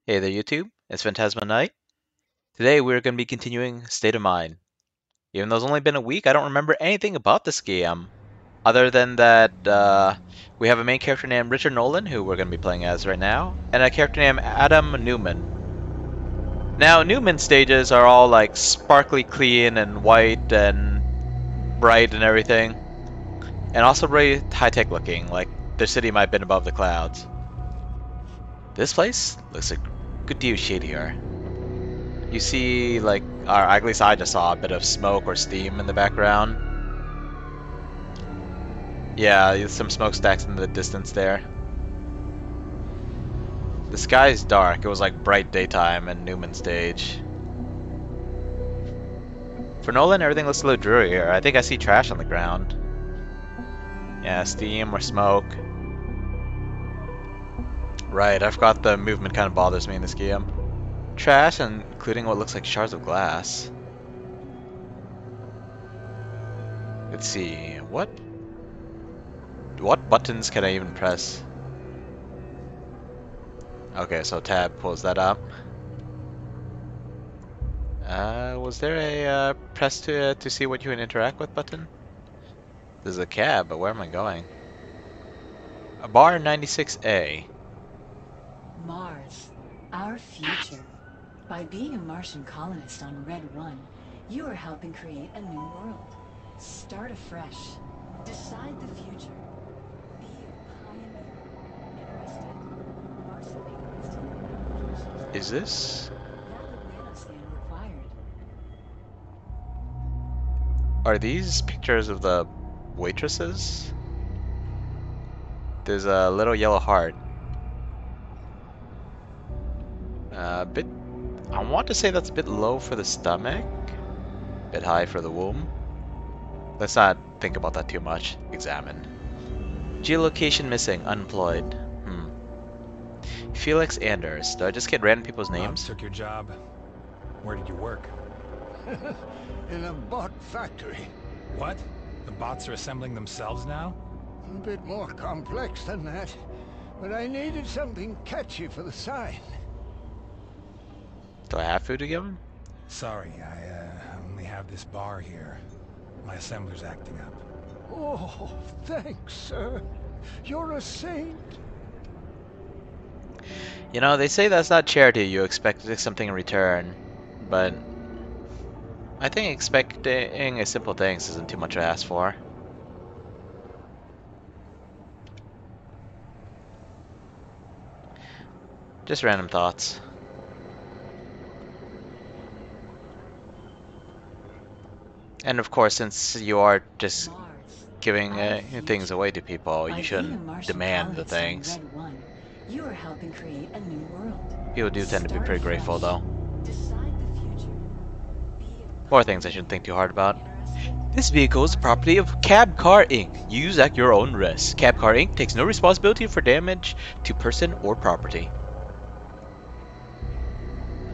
Hey there, YouTube. It's Phantasma Knight. Today we're going to be continuing State of Mind. Even though it's only been a week, I don't remember anything about this game. Other than that, we have a main character named Richard Nolan, who we're going to be playing as right now, and a character named Adam Newman. Now, Newman stages are all like sparkly clean and white and bright and everything. And also very high-tech looking, like the city might have been above the clouds. This place looks a good deal shadier. You see, like, or at least I just saw a bit of smoke or steam in the background. Yeah, some smokestacks in the distance there. The sky's dark. It was like bright daytime in Newman stage. For Nolan, everything looks a little dreary here. I think I see trash on the ground. Yeah, steam or smoke. Right, I forgot the movement kind of bothers me in this game. Trash, including what looks like shards of glass. Let's see, what buttons can I even press? Okay, so tab pulls that up. Was there a press to see what you can interact with button? There's a cab, but where am I going? A bar 96A. Mars, our future. By being a Martian colonist on Red 1, you are helping create a new world. Start afresh. Decide the future. Be a pioneer. Interested? Martian Is this? valid nanoscan required. Are these pictures of the waitresses? There's a little yellow heart. A bit. I want to say that's a bit low for the stomach, a bit high for the womb. Let's not think about that too much. Examine. Geolocation missing, unemployed. Felix Anders. Do I just get random people's names? Took your job. Where did you work? In a bot factory. What? The bots are assembling themselves now? A bit more complex than that. But I needed something catchy for the sign. Do I have food to give him? Sorry, I only have this bar here. My assembler's acting up. Oh, thanks, sir. You're a saint. You know, they say that's not charity, you expect something in return. But I think expecting a simple thanks isn't too much to ask for. Just random thoughts. And of course, since you are just Mars, giving our things future. away to people, By you being a shouldn't Martian demand the colonist on things. Red 1, you are helping create a new world. People do tend to be Start pretty grateful, fresh. though. Decide the future. Be a More things I shouldn't think too hard about. interested? This vehicle is the property of Cab Car Inc. Use at your own risk. Cab Car Inc. takes no responsibility for damage to person or property.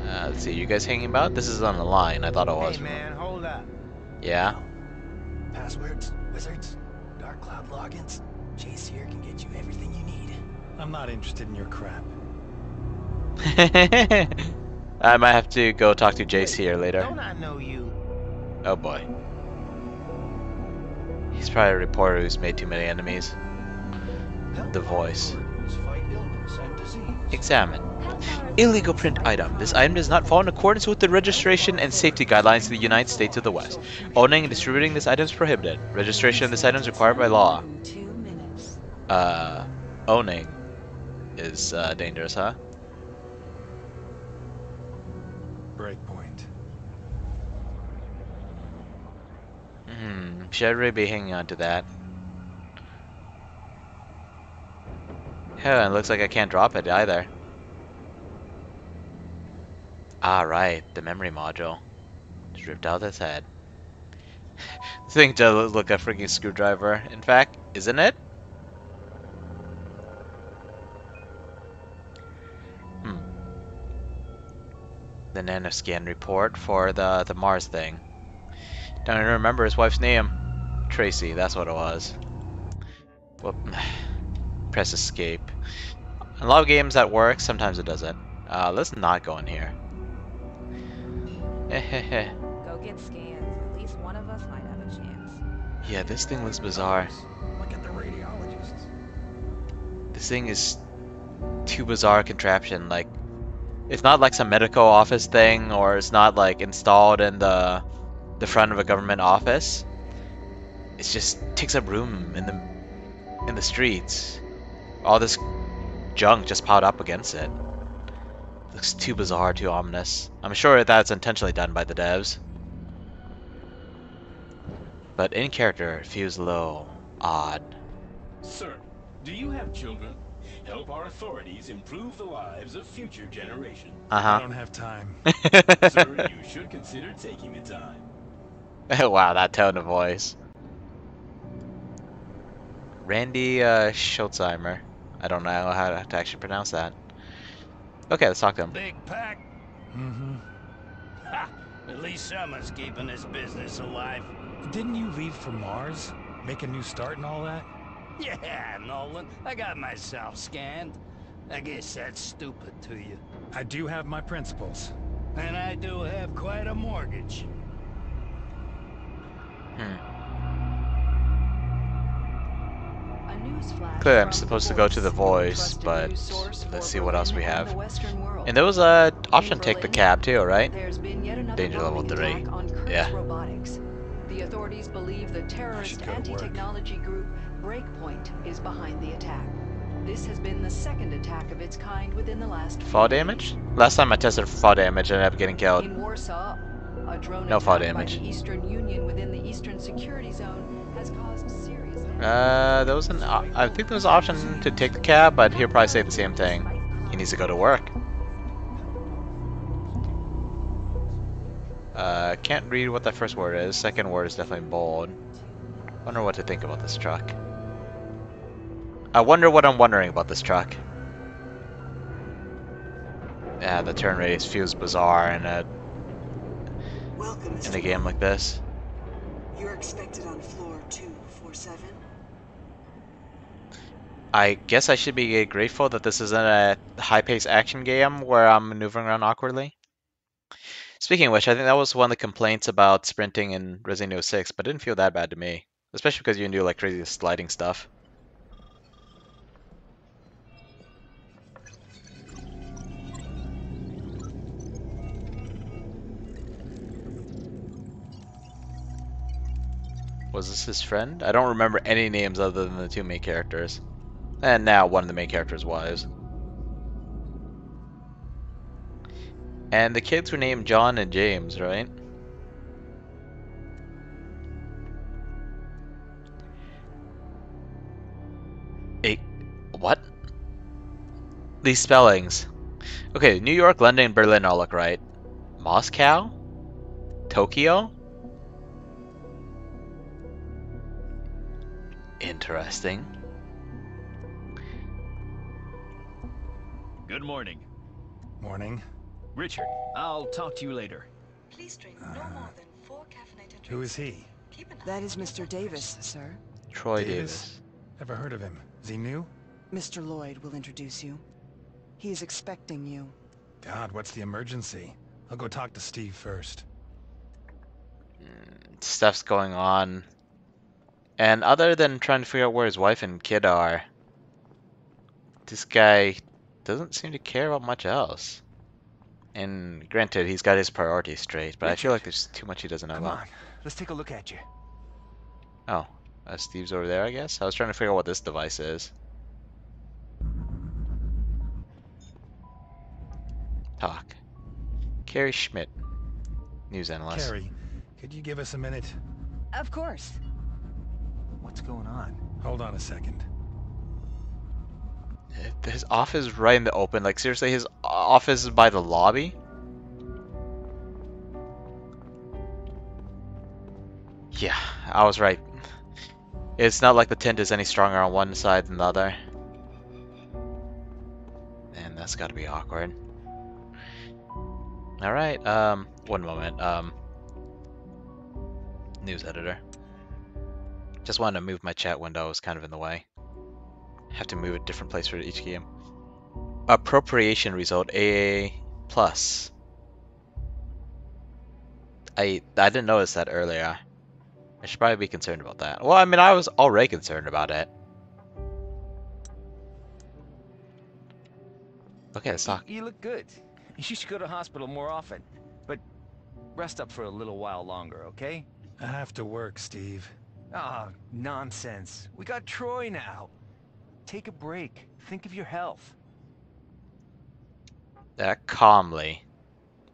Let's see, you guys hanging about? This is on the line. I thought it was. Hey man, hold up. Yeah? Passwords, wizards, dark cloud logins. Chase here can get you everything you need. I'm not interested in your crap. I might have to go talk to Jace here later. Don't I know you? Oh boy. He's probably a reporter who's made too many enemies. The voice. Fight illness and disease. Examine. Illegal print item. This item does not fall in accordance with the registration and safety guidelines of the United States of the West. Owning and distributing this item is prohibited. Registration of this item is required by law. 2 minutes. Owning is dangerous, huh? Breakpoint. Should I really be hanging on to that? Hell, it looks like I can't drop it either. Ah, right, the memory module. Just ripped out his head. This thing does look like a freaking screwdriver. In fact, isn't it? The nanoscan report for the Mars thing. Don't even remember his wife's name. Tracy, that's what it was. Whoop. Press escape. In a lot of games that works, sometimes it doesn't. Let's not go in here. Hehehe. Go get scans. At least one of us might have a chance. Yeah, this thing looks bizarre. Look at the radiologists. This thing is too bizarre a contraption. Like, it's not like some medical office thing, or it's not like installed in the front of a government office. It just takes up room in the streets. All this junk just piled up against it. Looks too bizarre, too ominous. I'm sure that's intentionally done by the devs. But in character, it feels a little odd. Sir, do you have children? Help our authorities improve the lives of future generations. I don't have time. Sir, you should consider taking the time. Wow, that tone of voice. Randy Schultzheimer. I don't know how to actually pronounce that. Okay, let's talk to him. Big pack? Mm-hmm. Ha! At least someone's keeping this business alive. Didn't you leave for Mars? Make a new start and all that? Yeah, Nolan, I got myself scanned. I guess that's stupid to you. I do have my principles. And I do have quite a mortgage. A newsflash Clearly, I'm from supposed The to go to the Voice, voice, trusted but news source let's for see what else we Berlin and have. the Western world. And there was a option In to take the Berlin, cab too, right? There's been yet another Danger level bombing 3. attack on Kurtz Yeah. Robotics. The authorities believe the terrorist should go to work. anti-technology group Breakpoint is behind the attack. This has been the second attack of its kind within the last Fall few damage? days. Last time I tested for fall damage, I ended up getting killed. In Warsaw, a drone No fall attack by damage. the Eastern Union within the Eastern Security Zone has caused serious damage. There was I think there was an option to take the cab, but he'll probably say the same thing. He needs to go to work. Can't read what that first word is. Second word is definitely bold. Wonder what to think about this truck. I wonder what I'm wondering about this truck. Yeah, the turn radius feels bizarre Welcome, in a game like this. You're expected on floor 247. I guess I should be grateful that this isn't a high-paced action game where I'm maneuvering around awkwardly. Speaking of which, I think that was one of the complaints about sprinting in Resident Evil 6, but it didn't feel that bad to me. Especially because you can do like crazy sliding stuff. Was this his friend? I don't remember any names other than the two main characters. And now one of the main characters' wives. And the kids were named John and James, right? What? These spellings. Okay, New York, London, and Berlin all look right. Moscow? Tokyo? Interesting. Good morning. Morning. Richard, I'll talk to you later. Please drink no more than 4 caffeinated drinks. Who is he? Keep an eye That is on Mr. your Davis, blood sir. Troy Davis. Ever heard of him? Is he new? Mr. Lloyd will introduce you. He is expecting you. God, what's the emergency? I'll go talk to Steve first. Stuff's going on. And other than trying to figure out where his wife and kid are, this guy doesn't seem to care about much else. And granted, he's got his priorities straight, but I feel like there's too much he doesn't know Come about. on, let's take a look at you. Oh, Steve's over there, I guess? I was trying to figure out what this device is. Talk. Carrie Schmidt, news analyst. Carrie, could you give us a minute? Of course. What's going on? Hold on a second. His office is right in the open. Like, seriously, his office is by the lobby? Yeah, I was right. It's not like the tent is any stronger on one side than the other. And that's gotta be awkward. Alright, one moment. News editor. Just wanted to move my chat window, it was kind of in the way. Have to move a different place for each game. Appropriation result AA plus. I didn't notice that earlier. I should probably be concerned about that. Well, I mean, I was already concerned about it. Okay, let's talk. You look good. You should go to hospital more often. But rest up for a little while longer, okay? I have to work, Steve. Ah, nonsense. We got Troy now. Take a break. Think of your health. Calmly.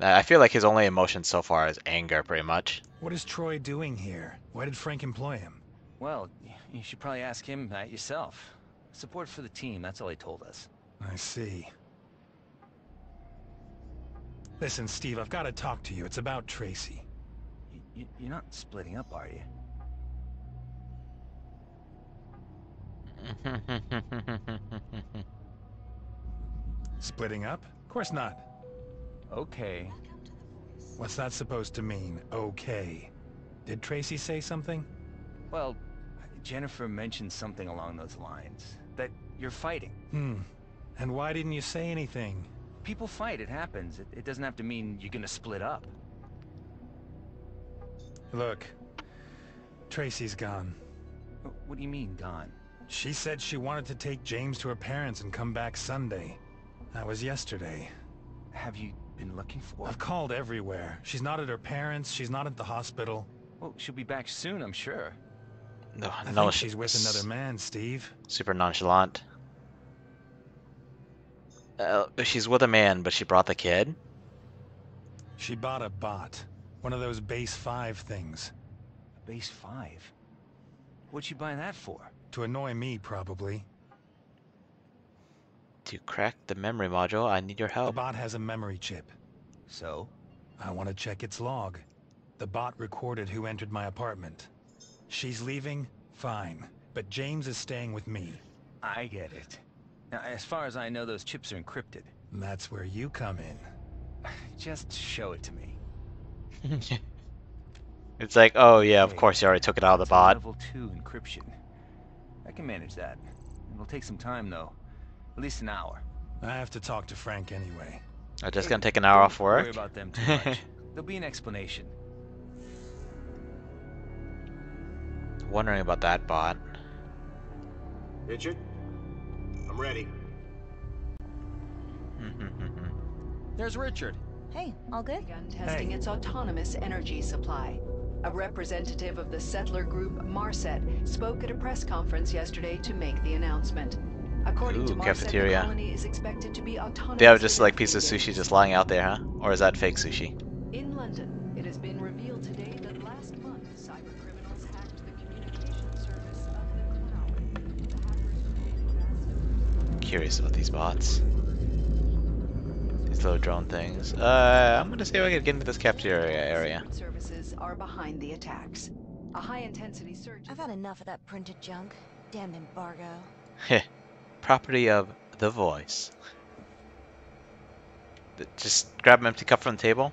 I feel like his only emotion so far is anger, pretty much. What is Troy doing here? Why did Frank employ him? Well, you should probably ask him that yourself. Support for the team, that's all he told us. I see. Listen, Steve, I've got to talk to you. It's about Tracy. You're not splitting up, are you? Splitting up? Of course not. Okay. What's that supposed to mean, okay? Did Tracy say something? Well, Jennifer mentioned something along those lines. That you're fighting. And why didn't you say anything? People fight, it happens. It doesn't have to mean you're gonna split up. Look, Tracy's gone. What do you mean, gone? She said she wanted to take James to her parents and come back Sunday. That was yesterday. Have you been looking for her? I've called everywhere. She's not at her parents, she's not at the hospital. Well, she'll be back soon, I'm sure. No, I no, think she's with another man, Steve. Super nonchalant. She's with a man, but she brought the kid? She bought a bot. One of those base 5 things. Base 5? What'd she buy that for? To annoy me, probably. To crack the memory module, I need your The help. bot has a memory chip. So? I want to check its log. The bot recorded who entered my apartment. She's leaving? Fine. But James is staying with me. I get it. Now, as far as I know, those chips are encrypted. And that's where you come in. Just show it to me. It's like, oh yeah, of course you already took it out of the That's bot. Level 2 encryption. I can manage that. It'll take some time, though. At least an hour. I have to talk to Frank anyway. I'm just gonna take an hour off Don't worry work. about them too much. There'll be an explanation. Wondering about that bot. Richard? I'm ready. There's Richard. Hey, all good? Begun testing its autonomous energy supply. A representative of the settler group Marset spoke at a press conference yesterday to make the announcement. According to Marset, cafeteria. the colony is expected to be autonomous. They have just like within pieces of 3 sushi days. just lying out there, huh? Or is that fake sushi? In London, it has been revealed today that last month, cybercriminals hacked the communication service of the cloud. The hackers created vast Curious about these bots. These little drone things. I'm gonna see if I can get into this cafeteria area. secret services are behind the attacks. A high-intensity search. I've had enough of that printed junk. Damn embargo. Heh. Property of the voice. Just grab an empty cup from the table.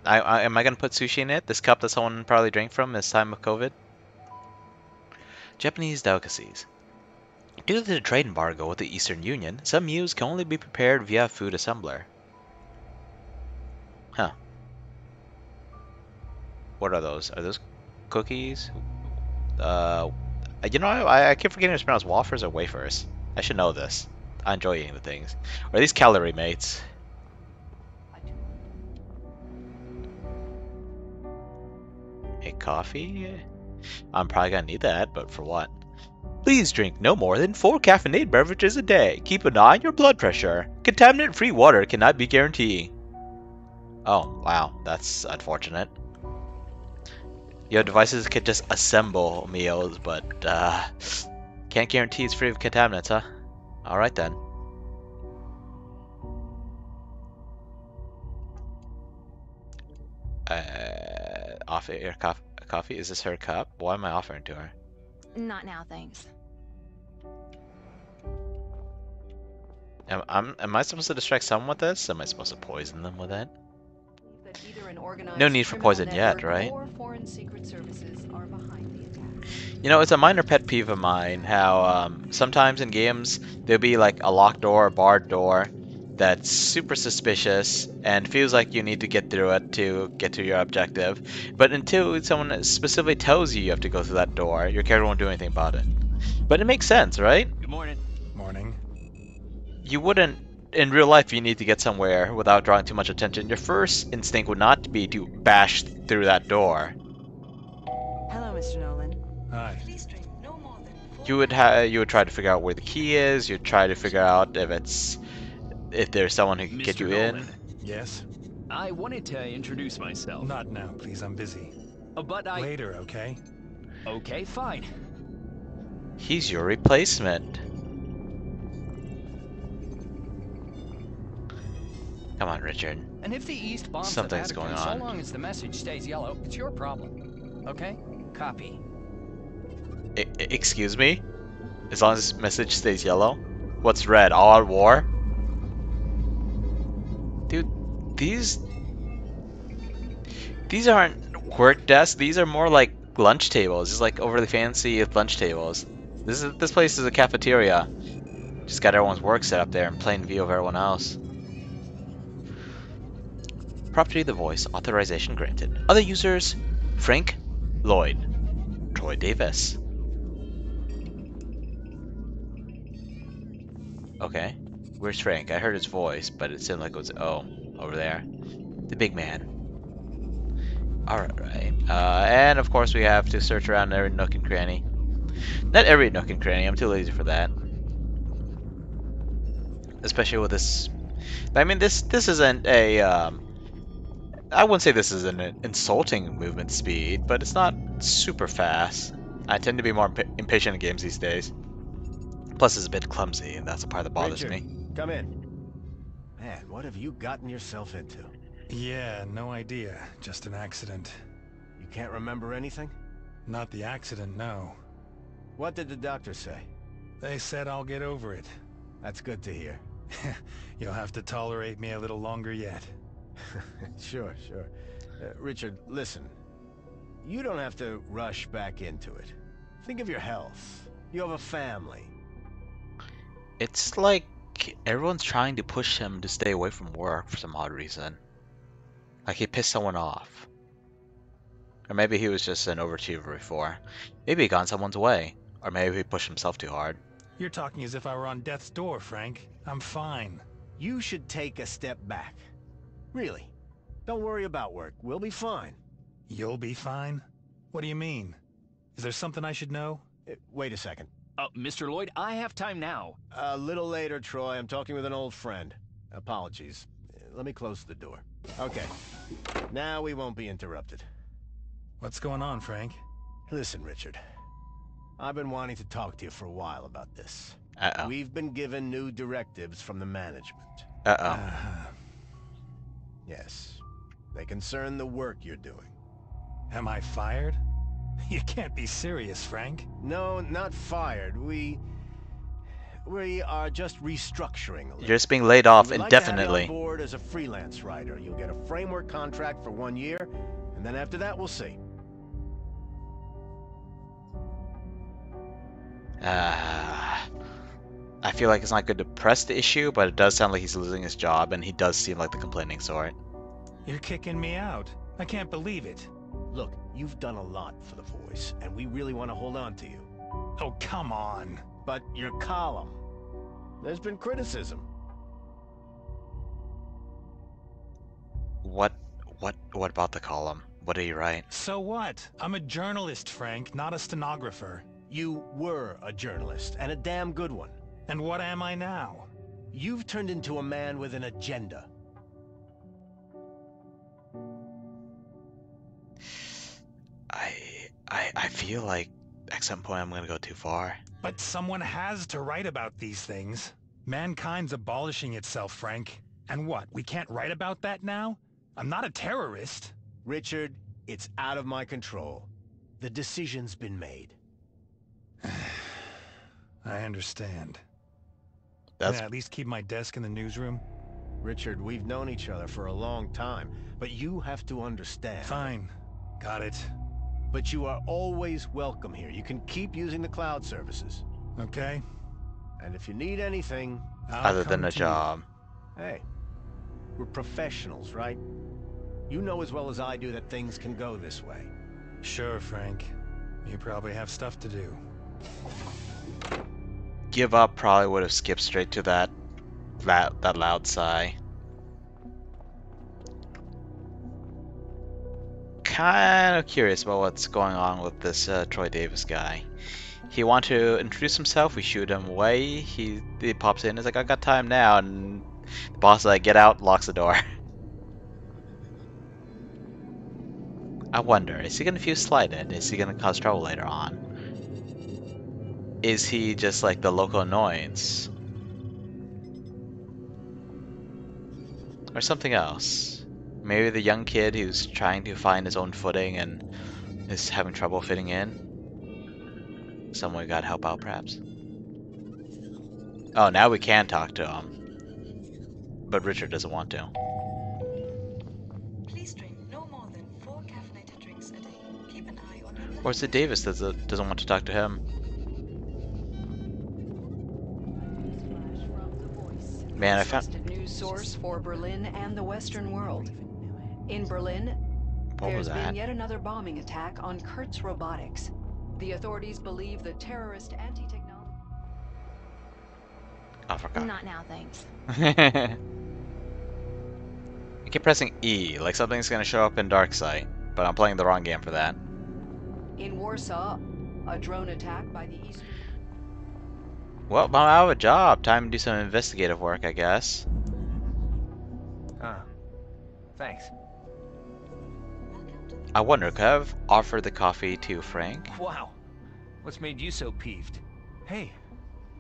Am I gonna put sushi in it? This cup that someone probably drank from this time of COVID? Japanese delicacies. Due to the trade embargo with the Eastern Union, some meals can only be prepared via food assembler. Huh. What are those? Are those cookies? You know, I keep forgetting to pronounce wafers or wafers. I should know this. I enjoy eating the things. Or are these calorie mates? A coffee? I'm probably gonna need that, but for what? Please drink no more than 4 caffeinated beverages a day. Keep an eye on your blood pressure. Contaminant-free water cannot be guaranteed. Oh, wow. That's unfortunate. Your devices can just assemble meals, but can't guarantee it's free of contaminants, huh? Alright then. Offer your coffee? Is this her cup? Why am I offering to her? Not now, thanks. Am I supposed to distract someone with this? Am I supposed to poison them with it? that either an organized No need for criminal poison yet, network right? or foreign secret services are behind the attack. You know, it's a minor pet peeve of mine how sometimes in games there'll be like a locked door, a barred door that's super suspicious and feels like you need to get through it to get to your objective. But until someone specifically tells you have to go through that door, your character won't do anything about it. But it makes sense, right? Good morning. Morning. You wouldn't, in real life, you need to get somewhere without drawing too much attention. Your first instinct would not be to bash through that door. Hello, Mr. Nolan. Hi. You would try to figure out where the key is. You'd try to figure out if there's someone who can get you in. Yes? I wanted to introduce myself. Not now, please. I'm busy. But Later, okay? Okay, fine. He's your replacement. Come on, Richard. And if the East bombs Something's the going Vatican, on. so long as the message stays yellow, it's your problem. Okay? Copy. Excuse me? As long as this message stays yellow? What's red? All out war? Dude, these aren't work desks. These are more like lunch tables. Just like overly fancy lunch tables. This place is a cafeteria. Just got everyone's work set up there in plain view of everyone else. Property of the voice. Authorization granted. Other users: Frank Lloyd, Troy Davis. Okay. Where's Frank? I heard his voice, but it seemed like it was over there. The big man. Alright. And of course we have to search around every nook and cranny. Not every nook and cranny, I'm too lazy for that. Especially with this. I mean, this isn't a I wouldn't say this is an insulting movement speed, but it's not super fast. I tend to be more impatient in games these days. Plus, it's a bit clumsy, and that's the part that bothers Richard, me. come in. Man, what have you gotten yourself into? Yeah, no idea. Just an accident. You can't remember anything? Not the accident, no. What did the doctor say? They said I'll get over it. That's good to hear. You'll have to tolerate me a little longer yet. Sure. Richard, listen. You don't have to rush back into it. Think of your health. You have a family. It's like everyone's trying to push him to stay away from work for some odd reason. Like he pissed someone off. Or maybe he was just an overachiever before. Maybe he got in someone's way. Or maybe he pushed himself too hard. You're talking as if I were on death's door, Frank. I'm fine. You should take a step back. Really. Don't worry about work. We'll be fine. You'll be fine? What do you mean? Is there something I should know? Wait a second. Mr. Lloyd, I have time now. A little later, Troy. I'm talking with an old friend. Apologies. Let me close the door. Okay. Now we won't be interrupted. What's going on, Frank? Listen, Richard. I've been wanting to talk to you for a while about this. Uh-oh. We've been given new directives from the management. Uh-oh. Yes. They concern the work you're doing. Am I fired? You can't be serious, Frank. No, not fired. We are just restructuring a little. You're just being laid off We'd indefinitely. like to have you on board as a freelance writer. You'll get a framework contract for 1 year, and then after that, we'll see. I feel like it's not good to press the issue, but it does sound like he's losing his job, and he does seem like the complaining sort. You're kicking me out. I can't believe it. Look, you've done a lot for the Voice, and we really want to hold on to you. Oh, come on. But your column, there's been criticism. What about the column? What did he write? So what? I'm a journalist, Frank, not a stenographer. You were a journalist, and a damn good one. And what am I now? You've turned into a man with an agenda. I feel like at some point I'm gonna go too far. But someone has to write about these things. Mankind's abolishing itself, Frank. And what, we can't write about that now? I'm not a terrorist. Richard, it's out of my control. The decision's been made. I understand. That's... Can I at least keep my desk in the newsroom? Richard, we've known each other for a long time, but you have to understand. Fine. Got it. But you are always welcome here. You can keep using the cloud services. Okay. And if you need anything... I'll Other than come a to you. job. Hey, we're professionals, right? You know as well as I do that things can go this way. Sure, Frank. You probably have stuff to do. Give up probably would have skipped straight to that loud sigh. Kind of curious about what's going on with this Troy Davis guy. He wanted to introduce himself, we shoot him away, he pops in, he's like, I got time now, and the boss is like, get out, locks the door. I wonder, is he gonna feel slighted? Is he gonna cause trouble later on? Is he just like the local annoyance? Or something else? Maybe the young kid who's trying to find his own footing and is having trouble fitting in? Some way God help out, perhaps? Oh, now we can talk to him. But Richard doesn't want to. Please drink no more than 4 caffeinated drinks a day. Keep an eye on your blood. Or is it Davis that doesn't want to talk to him? Man, I found... Trusted news source for Berlin and the Western world. In Berlin, What was there's been that? yet another bombing attack on Kurtz Robotics. The authorities believe the terrorist anti-technology... I forgot. Not now, thanks. I keep pressing E, like something's gonna show up in Darksight, but I'm playing the wrong game for that. In Warsaw, a drone attack by the Eastern... Well, I'm out of a job. Time to do some investigative work, I guess. Thanks. I wonder, could I have offered the coffee to Frank? Wow. What's made you so peeved? Hey,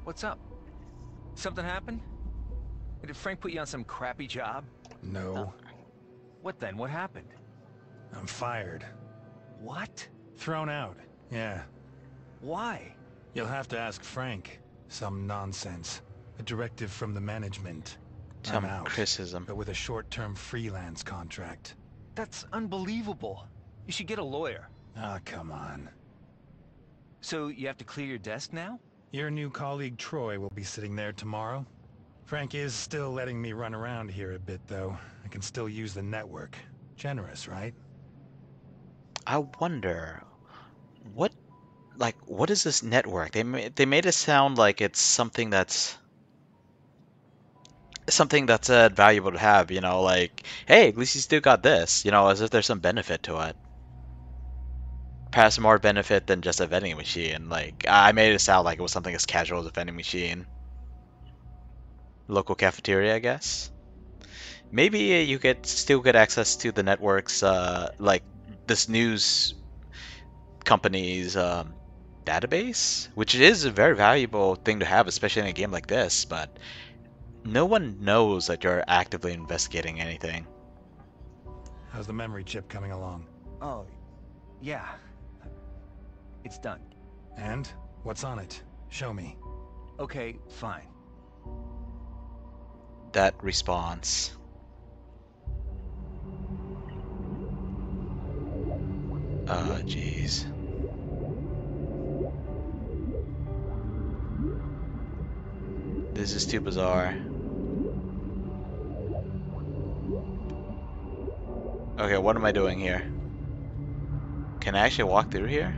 what's up? Something happened? Did Frank put you on some crappy job? No. What then? What happened? I'm fired. What? Thrown out. Yeah. Why? You'll have to ask Frank. Some nonsense. A directive from the management. Some I'm out, criticism. but with a short-term freelance contract. That's unbelievable. You should get a lawyer. Ah, come on. So you have to clear your desk now? Your new colleague Troy will be sitting there tomorrow. Frank is still letting me run around here a bit, though. I can still use the network. Generous, right? I wonder, what is this network? They made it sound like it's something that's valuable to have, you know, like, hey, at least you still got this, you know, as if there's some benefit to it. Perhaps more benefit than just a vending machine. Like, I made it sound like it was something as casual as a vending machine. Local cafeteria, I guess. Maybe you still get access to the network's, like, this news company's database, which is a very valuable thing to have, especially in a game like this, but no one knows that you're actively investigating anything. How's the memory chip coming along? Oh, yeah. It's done. And? What's on it? Show me. Okay, fine. That response. Oh, jeez. This is too bizarre. Okay, what am I doing here? Can I actually walk through here?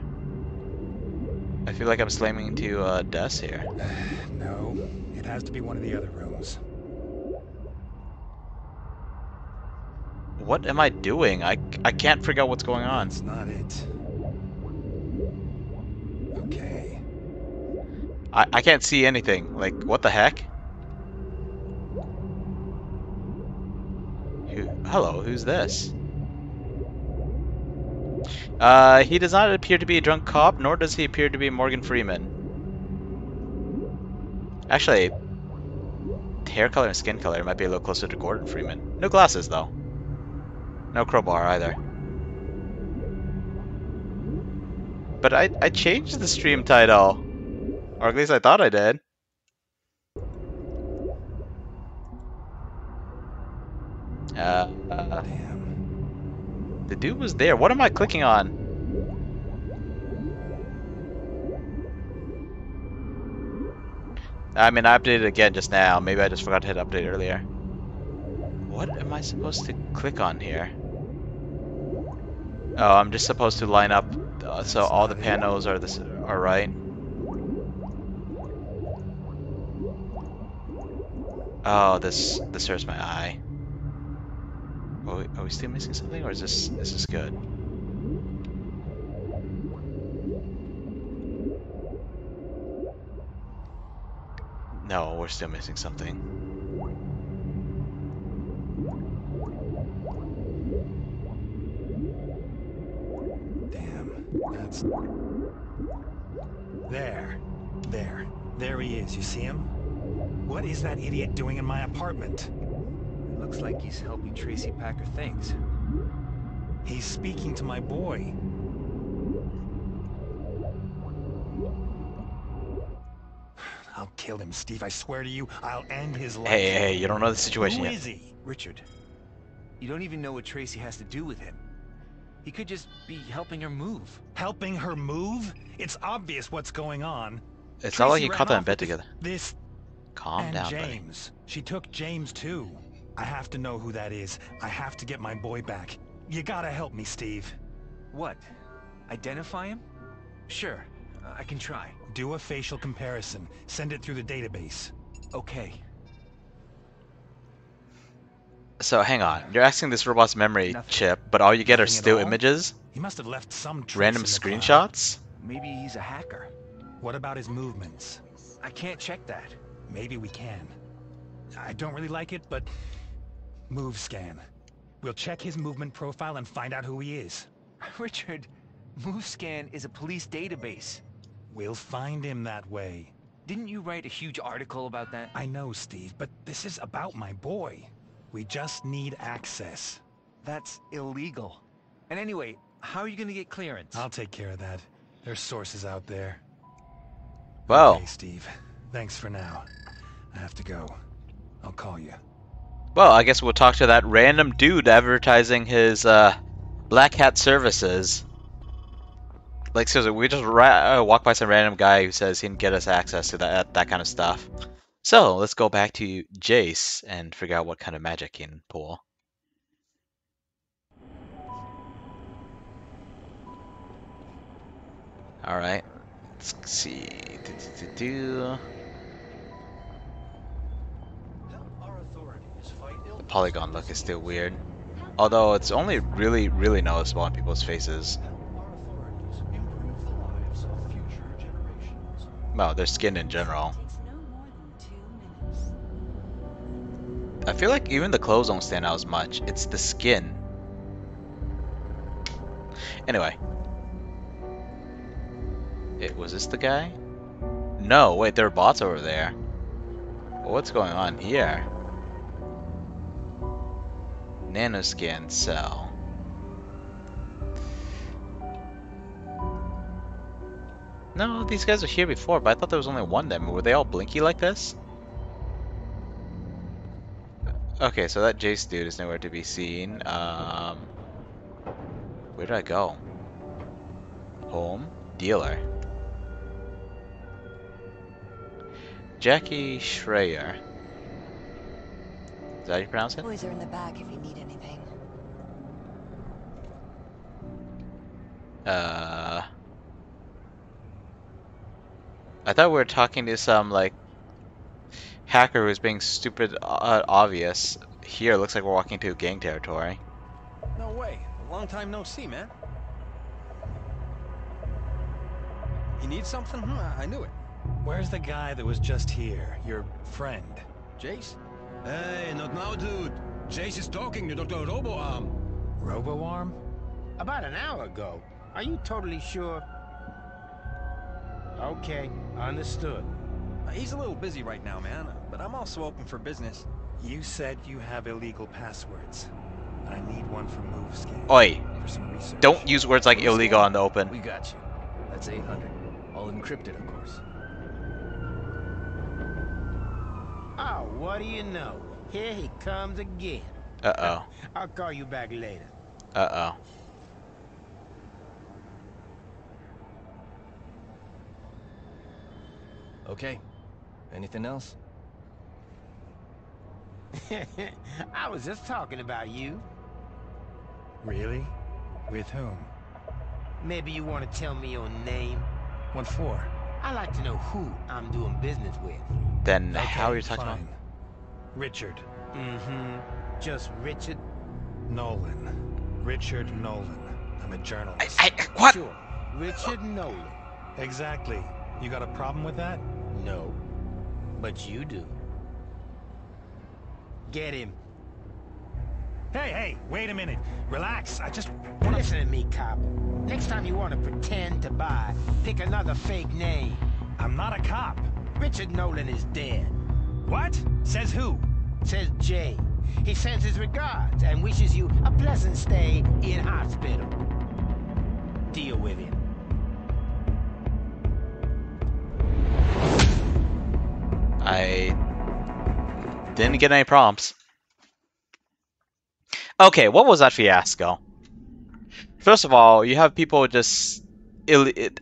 I feel like I'm slamming into a desk here. No, it has to be one of the other rooms. What am I doing? I can't figure out what's going on. That's not it. Okay. I can't see anything. Like, what the heck? Hello, who's this? He does not appear to be a drunk cop, nor does he appear to be Morgan Freeman. Actually, hair color and skin color might be a little closer to Gordon Freeman. No glasses, though. No crowbar, either. But I changed the stream title. Or at least I thought I did. Damn. The dude was there. What am I clicking on? I mean, I updated again just now. Maybe I just forgot to hit update earlier. What am I supposed to click on here? Oh, I'm just supposed to line up so all the panels are right. Oh, this hurts my eye. Are we still missing something, or is this good? No, we're still missing something. Damn, that's... There he is, you see him? What is that idiot doing in my apartment? Looks like he's helping Tracy pack her things. He's speaking to my boy. I'll kill him, Steve. I swear to you, I'll end his life. Hey, you don't know the situation yet. Who is he? Richard, you don't even know what Tracy has to do with him. He could just be helping her move. Helping her move? It's obvious what's going on. It's not like you caught them in bed together. This... Calm down, James. buddy. She took James too. I have to know who that is. I have to get my boy back. You gotta help me, Steve. What? Identify him? Sure, I can try. Do a facial comparison. Send it through the database. Okay. So hang on, you're asking this robot's memory chip, but all you get are still images? He must have left some random screenshots? Maybe he's a hacker. What about his movements? I can't check that. Maybe we can. I don't really like it, but... Move scan. We'll check his movement profile and find out who he is. Richard, MoveScan is a police database. We'll find him that way. Didn't you write a huge article about that? I know, Steve, but this is about my boy. We just need access. That's illegal. And anyway, how are you gonna get clearance? I'll take care of that. There's sources out there. Well. Okay, Steve. Thanks for now. I have to go. I'll call you. Well, I guess we'll talk to that random dude advertising his Black Hat services. Like seriously, we just walk by some random guy who says he can get us access to that kind of stuff. So let's go back to Jace and figure out what kind of magic he can pull. All right, let's see. The polygon look is still weird, although it's only really noticeable on people's faces. Well, their skin in general. I feel like even the clothes don't stand out as much. It's the skin. Anyway. Was this the guy? No, wait, there are bots over there. What's going on here? Nanoscan cell. No, these guys were here before, but I thought there was only one of them. Were they all blinky like this? Okay, so that Jace dude is nowhere to be seen. Where did I go? Home? Dealer. Jackie Schreier. Is that how you pronounce it? Boys are in the back if you need anything. I thought we were talking to some, like, hacker who's being stupid obvious. Here, it looks like we're walking into gang territory. No way. Long time no see, man. You need something? I knew it. Where's the guy that was just here? Your friend? Jace? Hey, not now, dude. Jace is talking to Dr. Roboarm. Roboarm? About an hour ago. Are you totally sure? Okay, understood. He's a little busy right now, man, but I'm also open for business. You said you have illegal passwords. I need one for MoveScan. Oi! For some research. Don't use words like illegal on the open. We got you. That's 800. All encrypted, of course. Oh, what do you know? Here he comes again. Uh-oh. I'll call you back later. Uh-oh. Okay. Anything else? I was just talking about you. Really? With whom? Maybe you want to tell me your name? What for? I like to know who I'm doing business with. Then Okay, how are you talking fine. Richard. Mm-hmm. Just Richard? Nolan. Richard Nolan. I'm a journalist. What? Sure. Richard Nolan. Exactly. You got a problem with that? No. But you do. Get him. Hey, wait a minute. Relax. I just Listen to me, cop. Next time you want to pretend to buy, pick another fake name. I'm not a cop. Richard Nolan is dead. What? Says who? Says Jay. He sends his regards and wishes you a pleasant stay in hospital. Deal with him. I didn't get any prompts. Okay, what was that fiasco? First of all, you have people just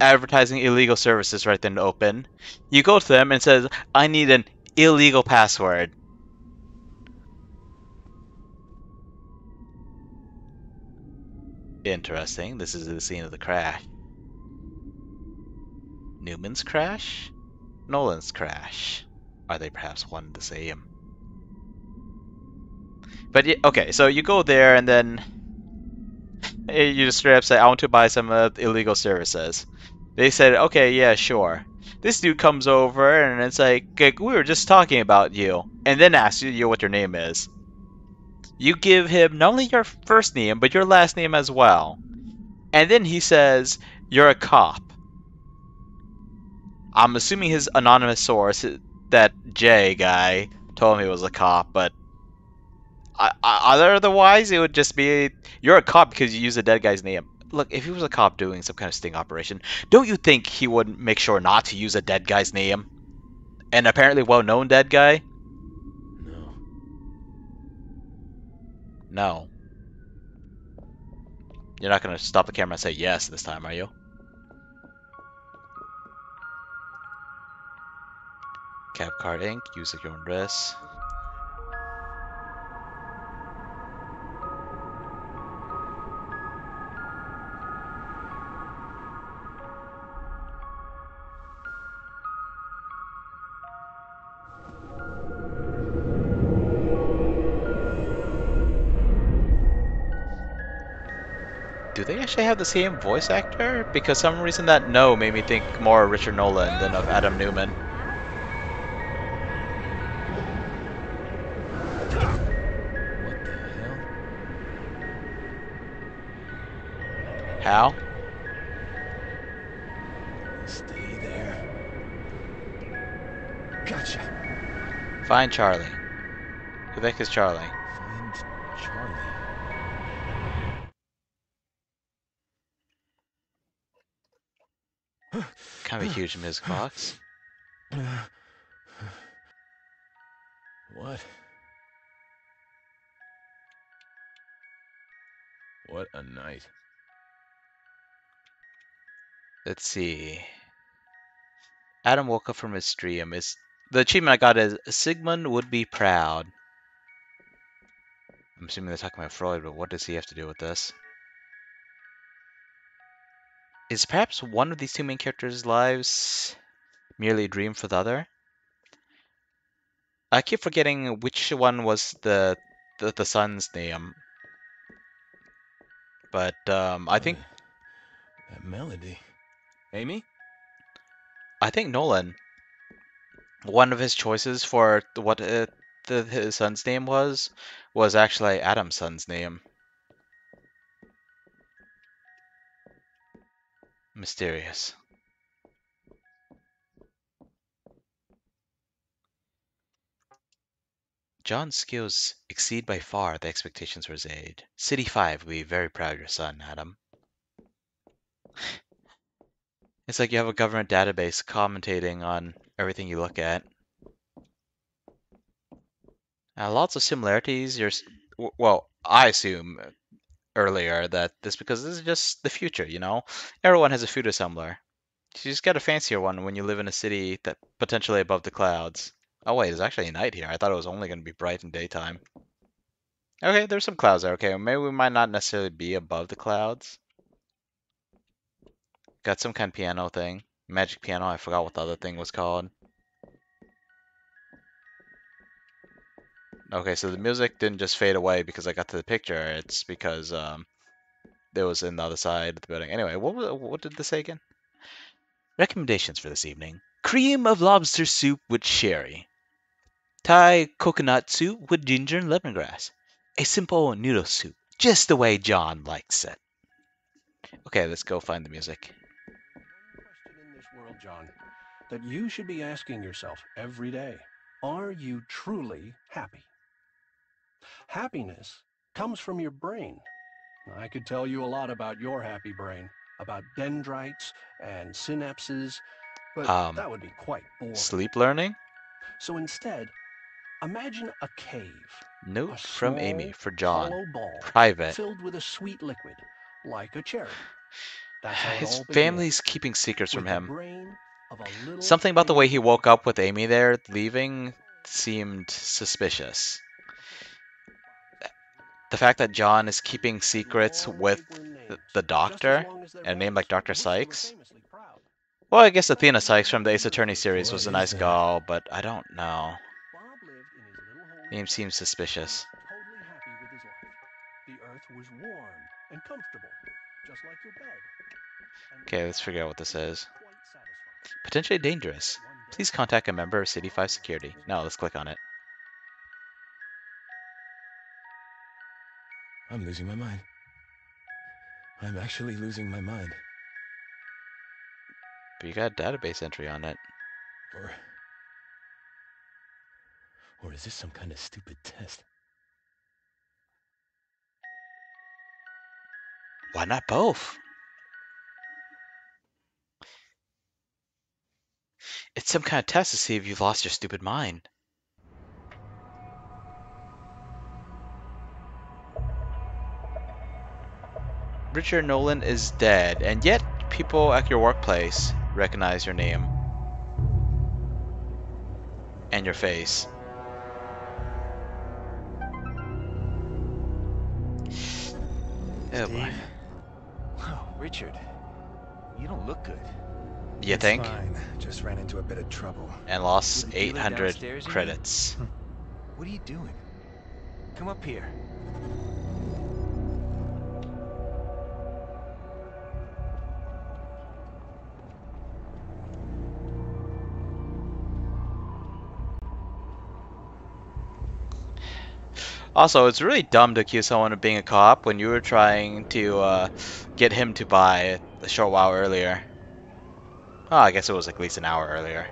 advertising illegal services right then to open. You go to them and says, "I need an illegal password." Interesting. This is the scene of the crash. Newman's crash? Nolan's crash. Are they perhaps one and the same? But okay, so you go there and then you just straight up say, "I want to buy some illegal services." They said, "Okay, yeah, sure." This dude comes over and it's like, "We were just talking about you," and then asks you what your name is. You give him not only your first name, but your last name as well. And then he says, "You're a cop." I'm assuming his anonymous source, that Jay guy, told him he was a cop, but otherwise it would just be, "You're a cop because you use a dead guy's name." Look, if he was a cop doing some kind of sting operation, don't you think he would make sure not to use a dead guy's name? An apparently well-known dead guy? No. No. You're not going to stop the camera and say yes this time, are you? Cap card ink, use at your own risk. Do they actually have the same voice actor? Because some reason that "no" made me think more of Richard Nolan than of Adam Newman. What the hell? How? Stay there. Gotcha. Find Charlie. Who the heck is Charlie? Find Charlie. Kind of a huge music box. What? What a night. Let's see. Adam woke up from his dream. The achievement I got is "Sigmund would be proud." I'm assuming they're talking about Freud, but what does he have to do with this? Is perhaps one of these two main characters' lives merely a dream for the other? I keep forgetting which one was the son's name. But I think That melody. Amy? I think Nolan, one of his choices for what his son's name was actually Adam's son's name. Mysterious. John's skills exceed by far the expectations for his age. City 5 will be very proud of your son, Adam. It's like you have a government database commentating on everything you look at. Lots of similarities. Well, I assume earlier that because this is just the future, you know? Everyone has a food assembler. You just got a fancier one when you live in a city that potentially above the clouds. Oh wait, it's actually night here. I thought it was only going to be bright in daytime. Okay, there's some clouds there. Okay, maybe we might not necessarily be above the clouds. Got some kind of piano thing. Magic piano, I forgot what the other thing was called. Okay, so the music didn't just fade away because I got to the picture. It's because it was in the other side of the building. Anyway, what did this say again? Recommendations for this evening. Cream of lobster soup with sherry. Thai coconut soup with ginger and lemongrass. A simple noodle soup, just the way John likes it. Okay, let's go find the music. In this world, John, that you should be asking yourself every day, are you truly happy? Happiness comes from your brain. I could tell you a lot about your happy brain, about dendrites and synapses, but that would be quite boring. Sleep learning? So instead, imagine a cave. Note A from small, Amy for John. hollow ball Private. filled with a sweet liquid, like a cherry. That's how it His all family's begins. keeping secrets from With the him. brain of a little Something about the way tiny he woke up with Amy there, leaving, seemed suspicious. The fact that John is keeping secrets with the doctor, and a name like Dr. Sykes. Well, I guess Athena Sykes from the Ace Attorney series was a nice gal, but I don't know. Name seems suspicious. totally happy with his life. The earth was warm and comfortable, just like your bed. Okay, let's figure out what this is. Potentially dangerous. Please contact a member of City 5 Security. Now let's click on it. I'm losing my mind. I'm actually losing my mind. But you got a database entry on it. Or is this some kind of stupid test? Why not both? It's some kind of test to see if you've lost your stupid mind. Richard Nolan is dead, and yet people at your workplace recognize your name and your face. Oh boy. Wow, Richard, you don't look good. You think? Fine. Just ran into a bit of trouble. And lost With the dealer 800 downstairs, you mean? credits. What are you doing? Come up here. Also, it's really dumb to accuse someone of being a cop when you were trying to get him to buy a short while earlier. Oh, I guess it was at least an hour earlier.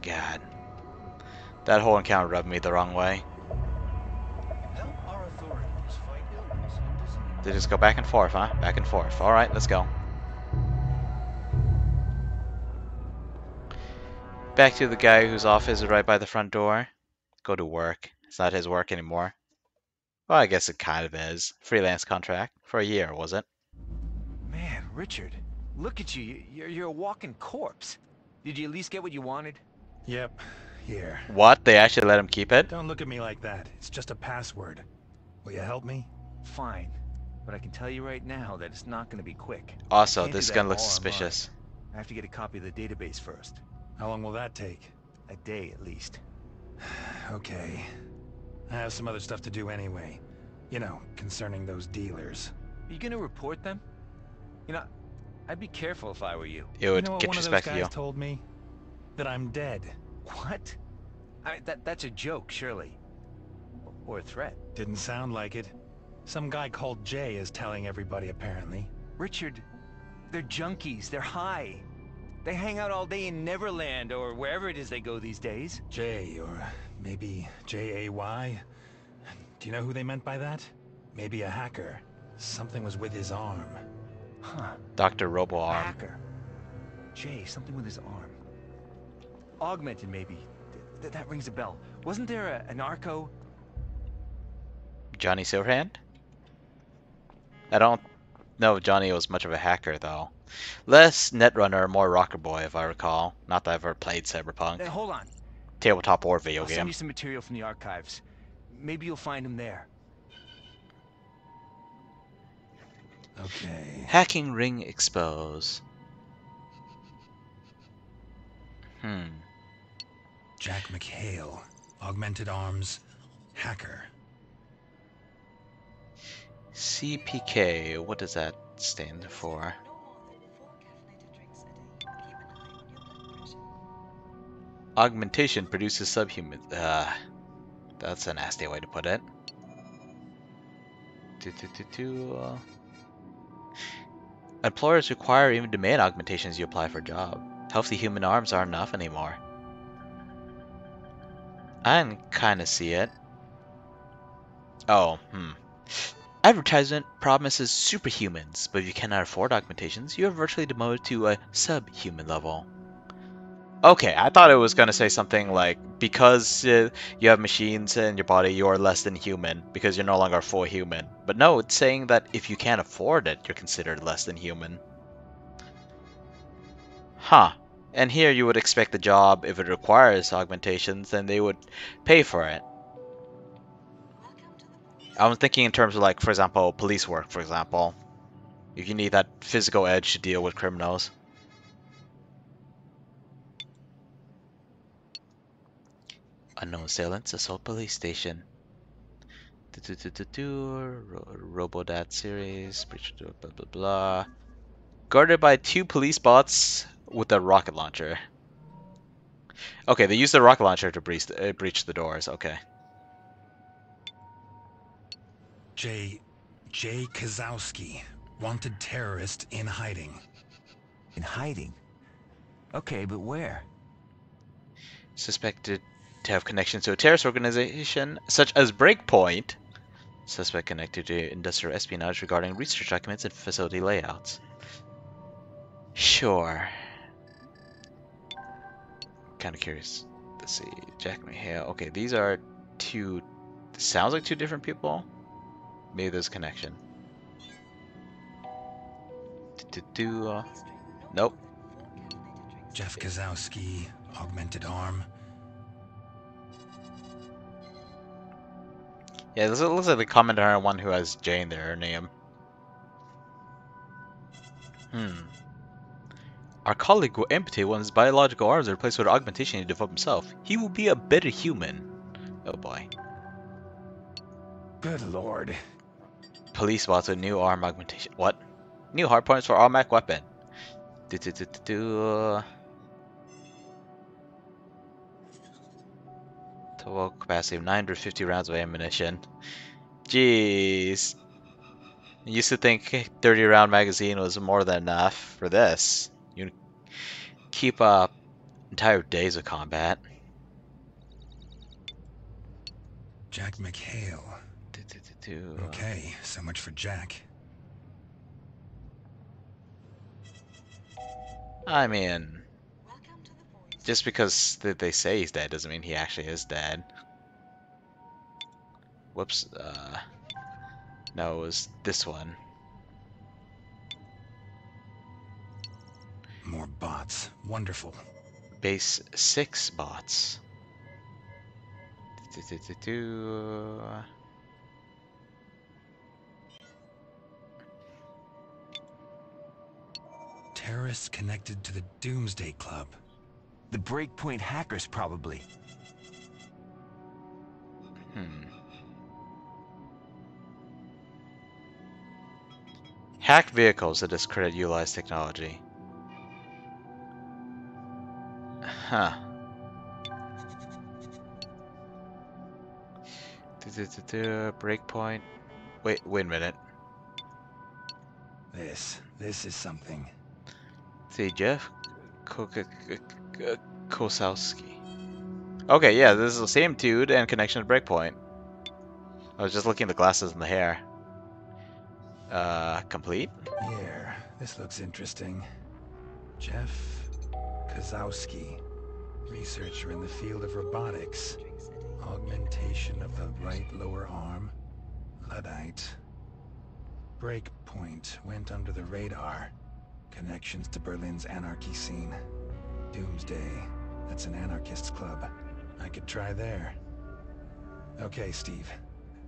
God. That whole encounter rubbed me the wrong way. Help our authorities fight illness and disease. They just go back and forth, huh? Back and forth. Alright, let's go. Back to the guy whose office is right by the front door. Go to work. It's not his work anymore. Well, I guess it kind of is. Freelance contract. For a year, was it? Man, Richard, look at you. You're a walking corpse. Did you at least get what you wanted? Yep. Here. What? They actually let him keep it? Don't look at me like that. It's just a password. Will you help me? Fine. But I can tell you right now that it's not going to be quick. Also, this gun looks suspicious. I have to get a copy of the database first. How long will that take? A day, at least. Okay. I have some other stuff to do anyway. You know, concerning those dealers. Are you going to report them? You know, I'd be careful if I were you. It would You know what get one of respect those to you. guys told me? That I'm dead. What? That's a joke, surely. Or a threat. Didn't sound like it. Some guy called Jay is telling everybody, apparently. Richard, they're junkies. They're high. They hang out all day in Neverland or wherever it is they go these days. Jay, or maybe J-A-Y? Do you know who they meant by that? Maybe a hacker. Something was with his arm. Huh. Dr. Roboarm. Hacker. Jay, something with his arm. Augmented, maybe. That rings a bell. Wasn't there a narco? Johnny Silverhand? I don't know if Johnny was much of a hacker, though. Less Netrunner, more Rocker Boy, if I recall. Not that I've ever played Cyberpunk. Hey, hold on. Tabletop or video I'll send game. you some material from the archives. Maybe you'll find him there. Okay. Hacking ring expose. Jack McHale. Augmented arms. Hacker. CPK. What does that stand for? Augmentation produces subhuman. That's a nasty way to put it. Employers require or even demand augmentations you apply for a job. Healthy human arms aren't enough anymore. I can kind of see it. Oh, Advertisement promises superhumans, but if you cannot afford augmentations, you are virtually demoted to a subhuman level. Okay, I thought it was going to say something like, because you have machines in your body, you are less than human, because you're no longer full human. But no, it's saying that if you can't afford it, you're considered less than human. Huh. And here you would expect the job, if it requires augmentations, then they would pay for it. I was thinking in terms of, like, for example, police work, for example. If you need that physical edge to deal with criminals. Unknown assailants assault police station. Robodat series. Blah blah blah. Guarded by 2 police bots with a rocket launcher. Okay, they use the rocket launcher to breach the doors. Okay. Jay Kozowski. Wanted terrorist in hiding. In hiding? Okay, but where? Suspected to have connections to a terrorist organization such as Breakpoint. Suspect connected to industrial espionage regarding research documents and facility layouts. Sure. Kind of curious. Let's see. Jack McHale. Okay, these are 2. Sounds like 2 different people. Maybe there's a connection. Nope. Jeff Kozowski. Augmented arm. Yeah, this looks like they commented on one who has J in their name. Our colleague will amputate one of his biological arms and replace with an augmentation he developed himself. He will be a better human. Oh boy. Good lord. Police bots with new arm augmentation. What? New hard points for automatic weapon. Total capacity of 950 rounds of ammunition. Jeez. I used to think 30 round magazine was more than enough for this. You keep up entire days of combat. Jack McHale. Okay, so much for Jack. I mean, just because they say he's dead doesn't mean he actually is dead. Whoops. No, it was this one. More bots. Wonderful. Base 6 bots. Terrorists connected to the Doomsday Club. The Breakpoint hackers, probably. Hack vehicles that discredit utilized technology. Huh. Breakpoint. Wait a minute. This is something. See, Jeff Kosowski. Okay, yeah, this is the same dude and connection to Breakpoint. I was just looking at the glasses and the hair. Complete? Here, this looks interesting. Jeff Kozowski, researcher in the field of robotics. Augmentation of the right lower arm. Luddite. Breakpoint went under the radar. Connections to Berlin's anarchy scene. Doomsday. That's an anarchist's club. I could try there. Okay, Steve.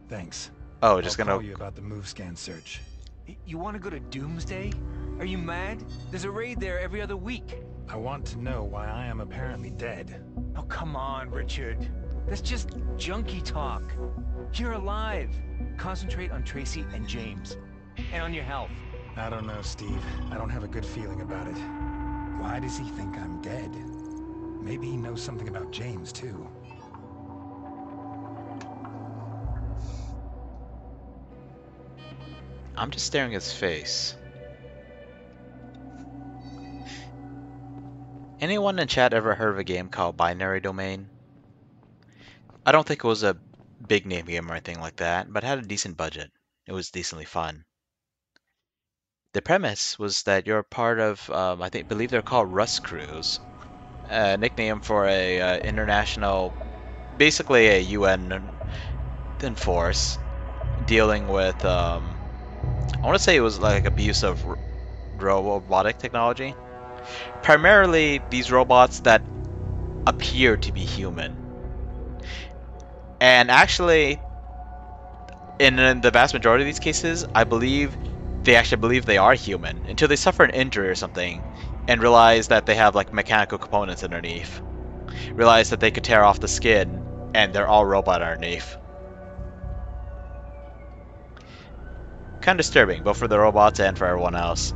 Thanks. Oh, just I'll gonna... call you about the move scan search. You want to go to Doomsday? Are you mad? There's a raid there every other week. I want to know why I am apparently dead. Oh, come on, Richard. That's just junkie talk. You're alive. Concentrate on Tracy and James. And on your health. I don't know, Steve. I don't have a good feeling about it. Why does he think I'm dead? Maybe he knows something about James, too. I'm just staring at his face. Anyone in chat ever heard of a game called Binary Domain? I don't think it was a big name game or anything like that, but it had a decent budget. It was decently fun. The premise was that you're part of, believe they're called Rust Crews, a nickname for a international, basically a UN force dealing with, I want to say it was like abuse of robotic technology. Primarily these robots that appear to be human. And actually, in the vast majority of these cases, I believe they actually believe they are human until they suffer an injury or something and realize that they have like mechanical components underneath. Realize that they could tear off the skin and they're all robot underneath. Kind of disturbing, both for the robots and for everyone else.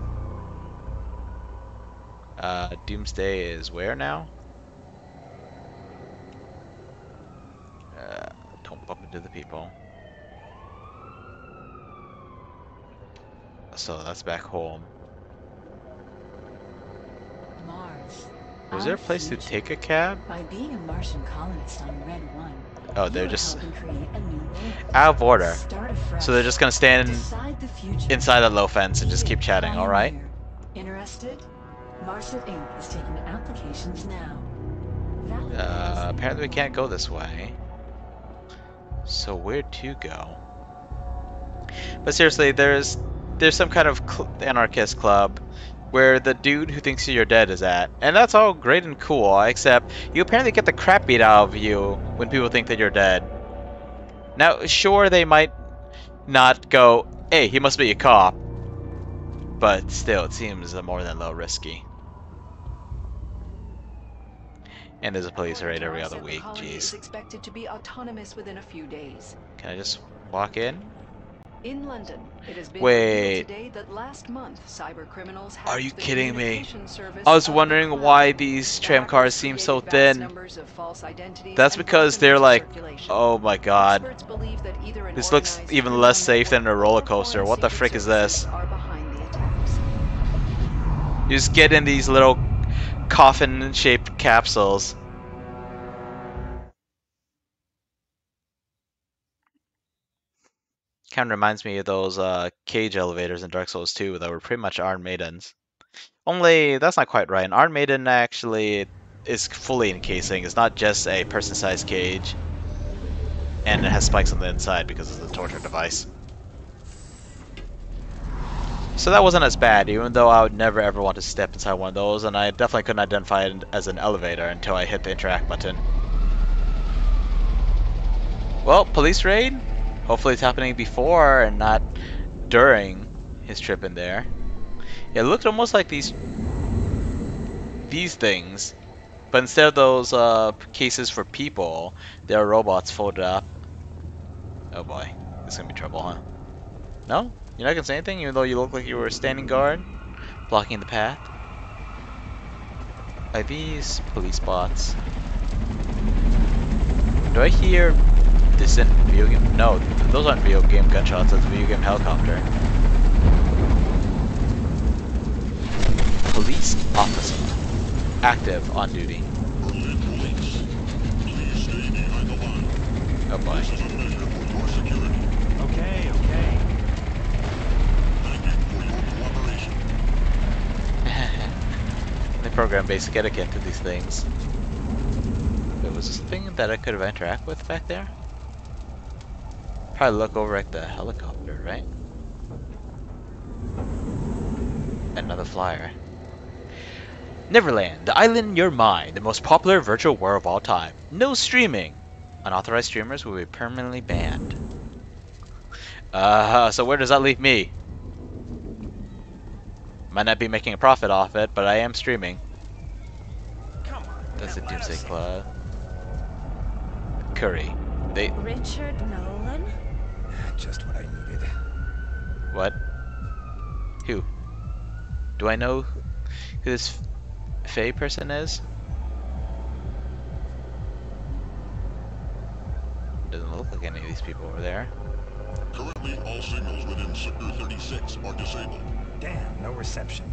Doomsday is where now? Don't bump into the people. So that's back home. Mars. Was there a place to take a cab? By being a Martian colonist on Red 1, oh, they're just create a new world. out of order. So they're just gonna stand inside that low fence and just keep chatting, alright? Interested? Marset Inc. is taking applications now. Apparently we can't go this way. So where to go? But seriously, there's some kind of anarchist club where the dude who thinks you're dead is at. And that's all great and cool, except you apparently get the crap beat out of you when people think that you're dead. Now, sure, they might not go, hey, he must be a cop. But still, it seems more than a little risky. And there's a police raid every other week, jeez. Is expected to be autonomous within a few days. Can I just walk in? In London, it has been Wait. today that last month cyber criminals Are you kidding me? I was wondering why these tram cars seem so thin. That's because they're like, oh my god. This looks even less safe than a roller coaster. What the frick is this? You just get in these little coffin-shaped capsules. Kind of reminds me of those cage elevators in Dark Souls 2 that were pretty much Iron Maidens. Only, that's not quite right. An Iron Maiden actually is fully encasing. It's not just a person-sized cage. And it has spikes on the inside because of the torture device. So that wasn't as bad, even though I would never ever want to step inside one of those, and I definitely couldn't identify it as an elevator until I hit the interact button. Well, police raid? Hopefully it's happening before and not during his trip in there. It looked almost like these things, but instead of those cases for people, there are robots folded up. Oh boy, this is gonna be trouble, huh? No? You're not gonna say anything, even though you look like you were standing guard, blocking the path? Are these police bots? Do I hear distant video game? No, those aren't video game gunshots, that's a video game helicopter. Police officer. Active on duty. Oh boy. Okay. They program basic etiquette to these things. Wait, was this a thing that I could have interacted with back there? Probably look over at the helicopter, right? Another flyer. Neverland, the island in your mind, the most popular virtual world of all time. No streaming. Unauthorized streamers will be permanently banned. So where does that leave me? Might not be making a profit off it, but I am streaming. Come on. That's the Doomsday Club. Curry. Richard Nolan? Just what I needed. What? Who? Do I know who this Faye person is? Doesn't look like any of these people over there. Currently, all signals within Sector 36 are disabled. Damn, no reception.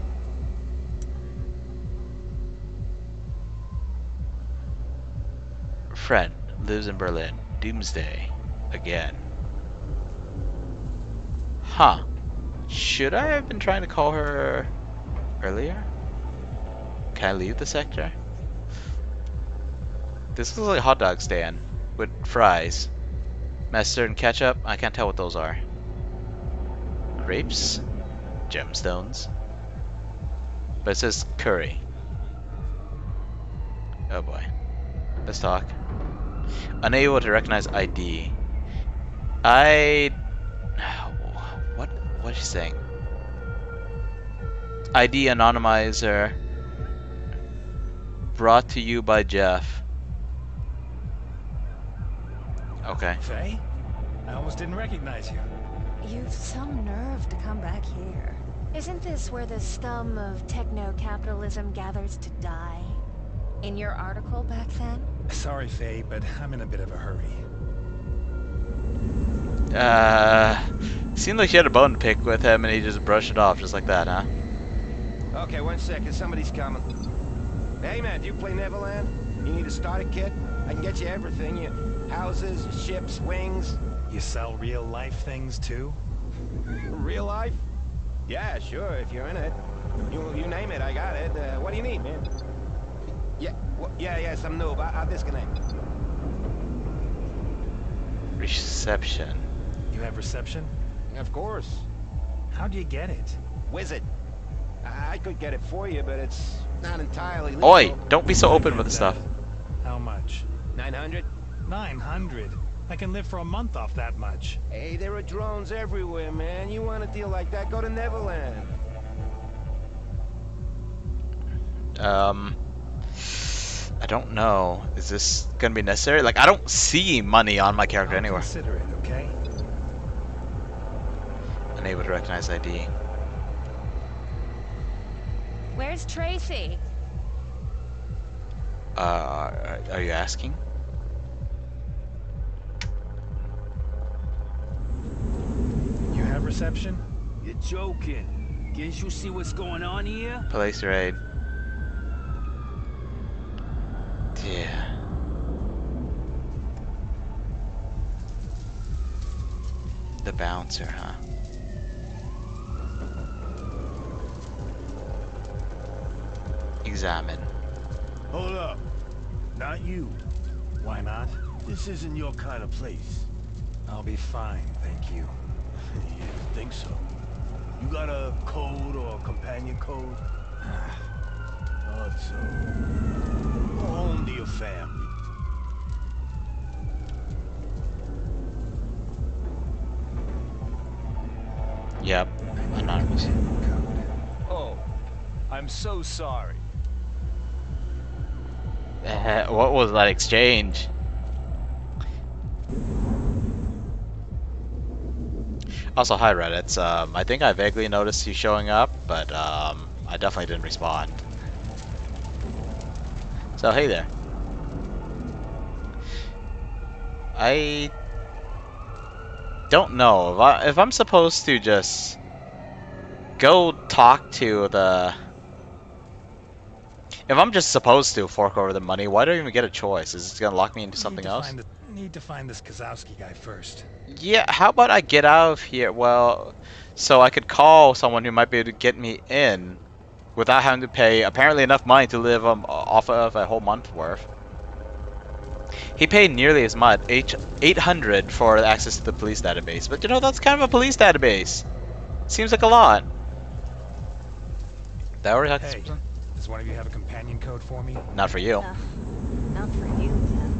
Friend lives in Berlin. Doomsday. Again. Huh. Should I have been trying to call her earlier? Can I leave the sector? This looks like a hot dog stand with fries. Mustard and ketchup? I can't tell what those are. Grapes? Gemstones? But it says curry. Oh boy. Let's talk. Unable to recognize ID. What is she saying? ID anonymizer. Brought to you by Jeff. Okay. Faye? I almost didn't recognize you. You've some nerve to come back here. Isn't this where the scum of techno-capitalism gathers to die? In your article back then? Sorry, Faye, but I'm in a bit of a hurry. Seemed like she had a bone to pick with him and he just brushed it off just like that, huh? Okay, 1 second. Somebody's coming. Hey, man, do you play Neverland? You need a starter kit? I can get you everything. Houses, ships, wings. You sell real-life things, too? Real life? Yeah, sure, if you're in it. You name it, I got it. What do you need, man? Yeah, yeah, some noob. I'll disconnect. Reception. You have reception? Of course. How do you get it? Wizard. I could get it for you, but it's not entirely legal. Oi! Don't be so open with the stuff. How much? 900? 900? I can live for a month off that much. Hey, there are drones everywhere, man. You want a deal like that, go to Neverland. I don't know. Is this gonna be necessary? Like, I don't see money on my character anywhere. Consider it, okay? Unable to recognize ID. Where's Tracy? Are you asking? You have reception? You're joking. Can't you see what's going on here? Police raid. Yeah. The bouncer, huh? Examine. Hold up. Not you. Why not? This isn't your kind of place. I'll be fine, thank you. You think so? You got a code or a companion code? Thought so. Go home to your family. Yep. Anonymous. Oh, I'm so sorry. What was that exchange? Also, hi Reddit. I think I vaguely noticed you showing up, but I definitely didn't respond. So hey there. I don't know if I'm supposed to just go talk to the. If I'm just supposed to fork over the money, why do I even get a choice? Is it gonna lock me into something else? Need to find this Kozowski guy first. Yeah, how about I get out of here? Well, so I could call someone who might be able to get me in without having to pay apparently enough money to live off of a whole month worth. He paid nearly as much, 800 for access to the police database. But you know, that's kind of a police database. Seems like a lot. That already has. Hey, does one of you have a companion code for me? Not for you. Not for you, man.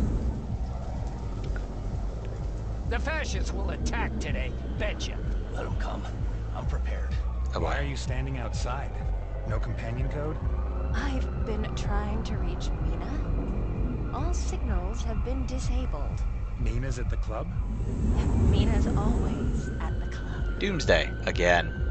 The fascists will attack today, betcha. Let them come. I'm prepared. Oh, why are you standing outside? No companion code? I've been trying to reach Mina. All signals have been disabled. Mina's at the club? Mina's always at the club. Doomsday again.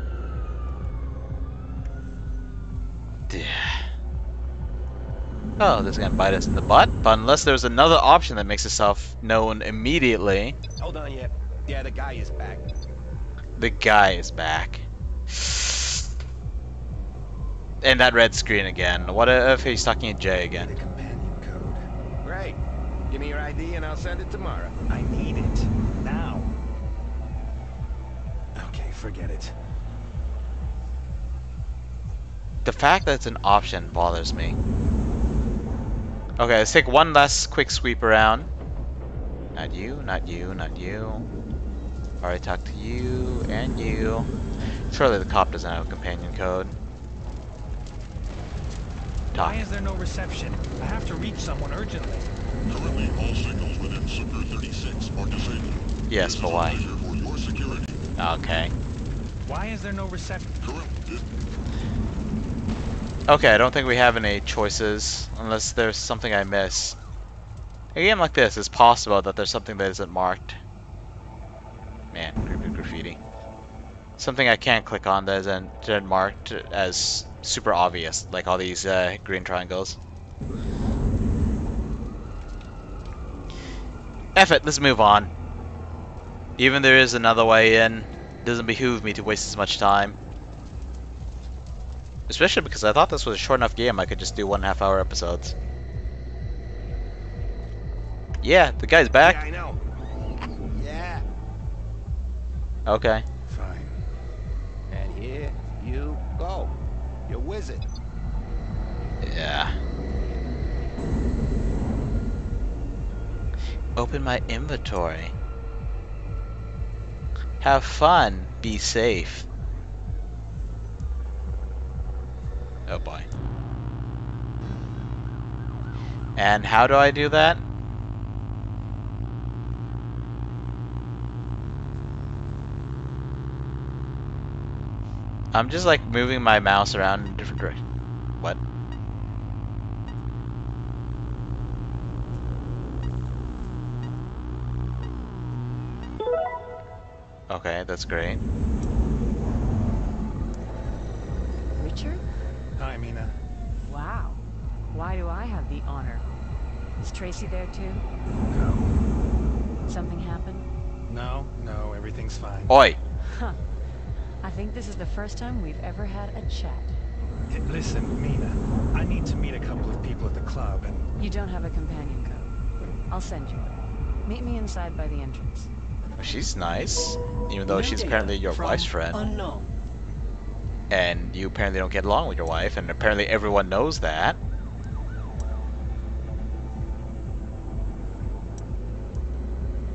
Oh, this is gonna bite us in the butt, but unless there's another option that makes itself known immediately. Hold on, yeah. Yeah, the guy is back. The guy is back. And that red screen again. What if he's talking to Jay again? The companion code. Great. Give me your ID and I'll send it tomorrow. I need it. Now. Okay, forget it. The fact that it's an option bothers me. Okay, let's take one last quick sweep around. Not you, not you, not you. Already talked to you and you. Surely the cop doesn't have a companion code. Why is there no reception? I have to reach someone urgently. Currently, all signals within Sector 36 are disabled. Yes, but why? For your security. Okay. Why is there no reception? Okay, I don't think we have any choices, unless there's something I miss. A game like this, it's possible that there's something that isn't marked. Man, creepy graffiti. Something I can't click on that isn't marked as super obvious, like all these green triangles. F it, let's move on. Even there is another way in, it doesn't behoove me to waste as much time. Especially because I thought this was a short enough game I could just do 1.5 hour episodes. Yeah, the guy's back. Yeah, I know. Yeah. Okay. Fine. And here you go. Your wizard. Yeah. Open my inventory. Have fun. Be safe. Oh boy. And how do I do that? I'm just like moving my mouse around in different directions. What? Okay, that's great. Richard? Hi, Mina. Wow. Why do I have the honor? Is Tracy there too? No. Something happened? No, everything's fine. Oi! Huh. I think this is the first time we've ever had a chat. Hey, listen, Mina. I need to meet a couple of people at the club and... You don't have a companion code. I'll send you one. Meet me inside by the entrance. She's nice, even though she's apparently your wife's friend. Unknown. And you apparently don't get along with your wife, and apparently everyone knows that.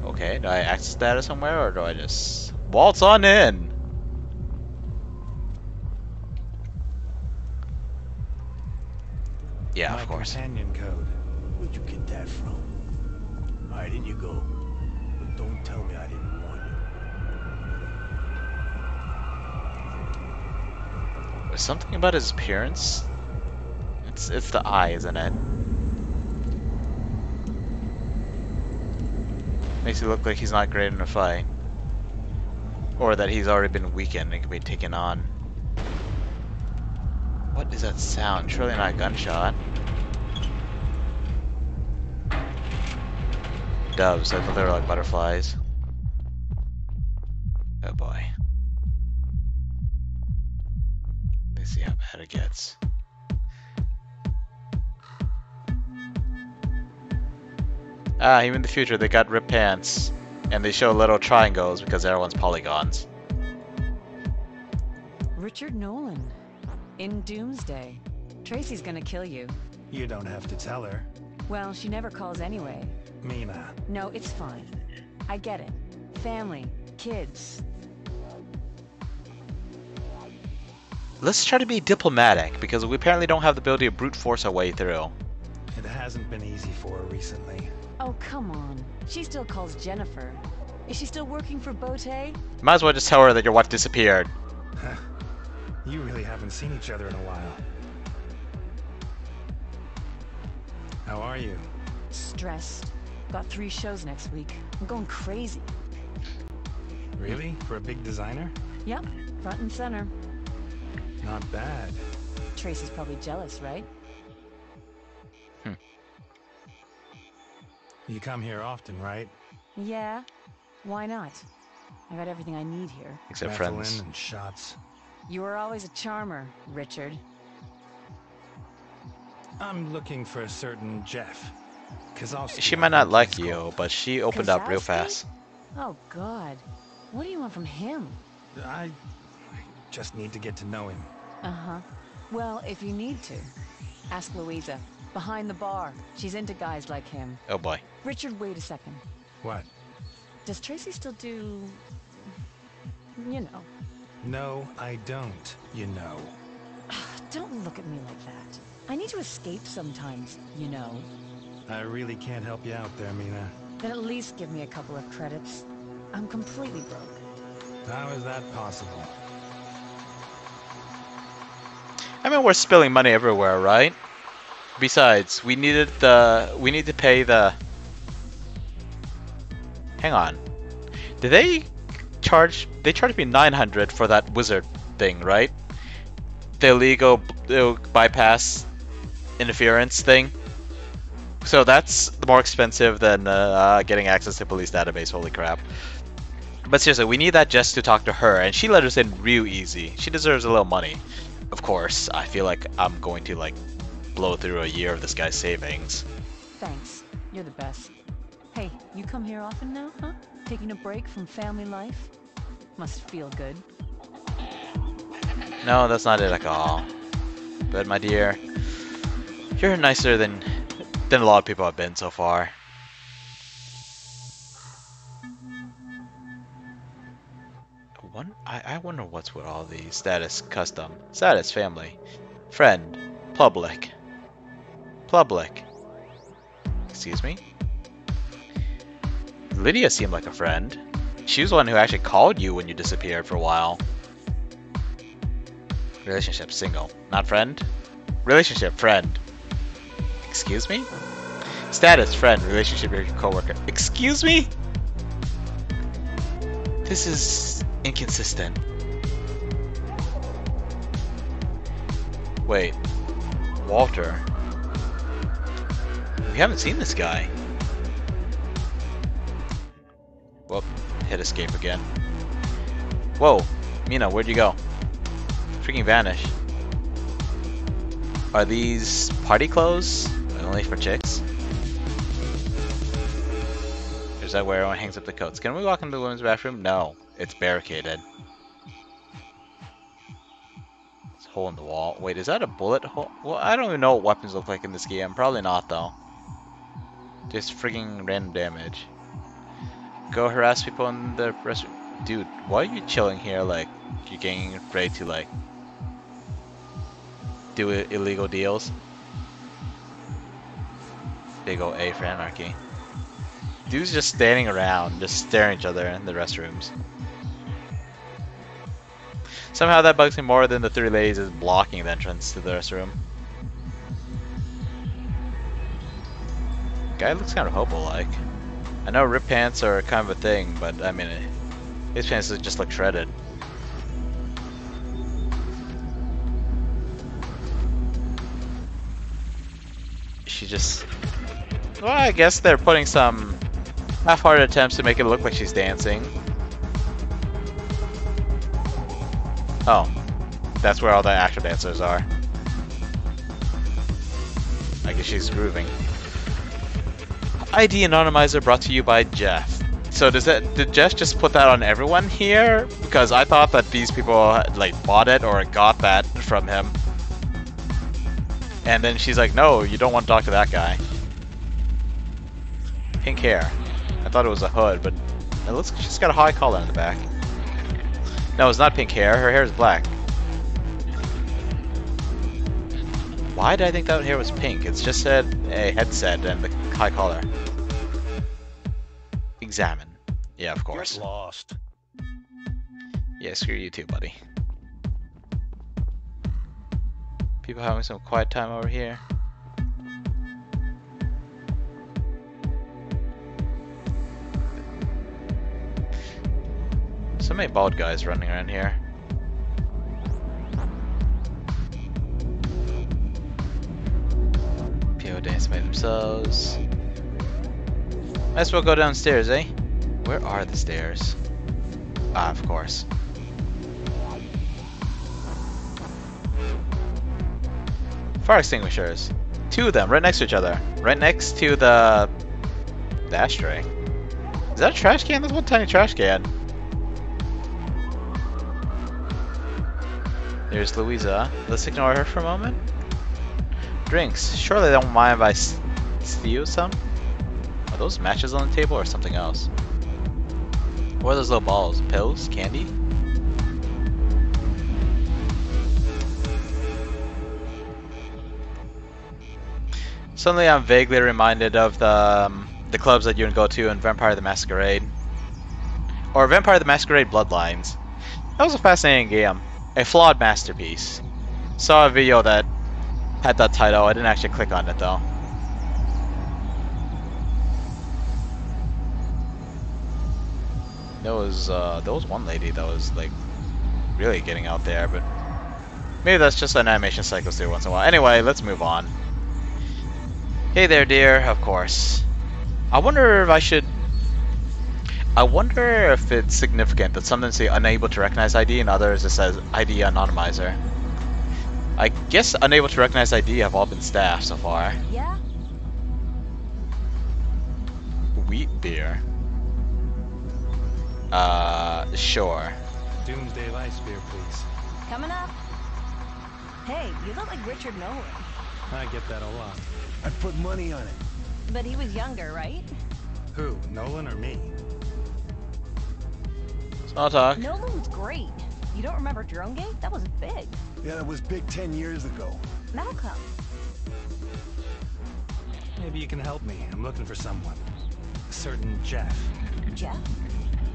Okay, do I access data somewhere, or do I just waltz on in? Yeah, of course. Companion code. Where'd you get that from? Alright, in you go. But don't tell me I didn't warn you. There's something about his appearance. It's the eye, isn't it? Makes it look like he's not great in a fight. Or that he's already been weakened and can be taken on. What is that sound? Surely not a gunshot. Doves, I thought they were like butterflies. Oh boy. Let's see how bad it gets. Ah, even in the future they got ripped pants. And they show little triangles because everyone's polygons. Richard Nolan. In Doomsday. Tracy's gonna kill you. You don't have to tell her. Well, she never calls anyway. Mina. No, it's fine. I get it. Family, kids. Let's try to be diplomatic, because we apparently don't have the ability to brute force our way through. It hasn't been easy for her recently. Oh, come on. She still calls Jennifer. Is she still working for Bote? Might as well just tell her that your wife disappeared. You really haven't seen each other in a while. How are you? Stressed. Got 3 shows next week. I'm going crazy. Really? For a big designer? Yep, front and center. Not bad. Tracy's probably jealous, right? You come here often, right? Yeah. Why not? I got everything I need here. Except Methylene friends. And shots. You were always a charmer, Richard. I'm looking for a certain Jeff. Kozowski, She might not like you, but she opened up real fast. Oh, God. What do you want from him? I just need to get to know him. Uh-huh. Well, if you need to, ask Louisa. Behind the bar. She's into guys like him. Oh boy. Richard, wait a second. What? Does Tracy still do... you know? No, I don't, you know. Don't look at me like that. I need to escape sometimes, you know. I really can't help you out there, Mina. Then at least give me a couple of credits. I'm completely broke. How is that possible? I mean, we're spilling money everywhere, right? Besides, we need to pay the... Hang on. Did they charge... They charged me 900 for that wizard thing, right? The illegal bypass interference thing. So that's more expensive than getting access to police database, holy crap. But seriously, we need that just to talk to her, and she let us in real easy. She deserves a little money. Of course, I feel like I'm going to, like, blow through a year of this guy's savings. Thanks. You're the best. Hey, you come here often now, huh? Taking a break from family life? Must feel good. No, that's not it at all. But my dear, you're nicer than a lot of people have been so far. I wonder what's with all these. Status, custom, status, family, friend, public, public. Excuse me? Lydia seemed like a friend. She was the one who actually called you when you disappeared for a while. Relationship, single. Not friend? Relationship, friend. Excuse me? Status, friend. Relationship, your coworker. Excuse me? This is inconsistent. Wait. Walter. We haven't seen this guy. Well, hit escape again. Whoa. Mina, where'd you go? Freaking vanish. Are these party clothes? Only for chicks? Or is that where everyone hangs up the coats? Can we walk into the women's bathroom? No. It's barricaded. It's a hole in the wall. Wait, is that a bullet hole? Well, I don't even know what weapons look like in this game. Probably not, though. Just freaking random damage. Go harass people in the restroom. Dude, why are you chilling here like you're getting ready to, like, do illegal deals? Big ol' A for anarchy. Dude's just standing around, just staring at each other in the restrooms. Somehow that bugs me more than the 3 ladies is blocking the entrance to the restroom. Guy looks kind of hobo-like. I know rip pants are kind of a thing, but I mean, his pants just look shredded. She just... Well, I guess they're putting some half-hearted attempts to make it look like she's dancing. Oh. That's where all the actual dancers are. I guess she's grooving. ID Anonymizer brought to you by Jeff. So did Jeff just put that on everyone here? Because I thought that these people like bought it or got that from him. And then she's like, no, you don't want to talk to that guy. Pink hair. I thought it was a hood, but it looks like she's got a high collar in the back. No, it's not pink hair. Her hair is black. Why did I think that hair was pink? It's just a headset and the high collar. Examine. Yeah, of course. Get lost. Yeah, screw you too, buddy. People having some quiet time over here. So many bald guys running around here. People dance by themselves. Might as well go downstairs, eh? Where are the stairs? Ah, of course. Fire extinguishers. 2 of them, right next to each other. Right next to the ashtray. Is that a trash can? That's one tiny trash can. There's Louisa. Let's ignore her for a moment. Drinks. Surely they don't mind if I steal some? Are those matches on the table or something else? What are those little balls? Pills? Candy? Suddenly I'm vaguely reminded of the clubs that you can go to in Vampire the Masquerade. Or Vampire the Masquerade Bloodlines. That was a fascinating game. A flawed masterpiece. Saw a video that had that title. I didn't actually click on it though. There was one lady that was like really getting out there, but maybe that's just an animation cycle through once in a while. Anyway, let's move on. Hey there, dear. Of course. I wonder if it's significant that some say unable to recognize ID and others it says ID anonymizer. I guess unable to recognize ID have all been staffed so far. Yeah? Wheat beer. Sure. Doomsday Ice beer, please. Coming up. Hey, you look like Richard Nolan. I get that a lot. I'd put money on it. But he was younger, right? Who, Nolan or me? Small talk. Nolan was great. You don't remember Drone Gate? That was big. Yeah, that was big 10 years ago. Malcolm. Maybe you can help me. I'm looking for someone. A certain Jeff. Jeff?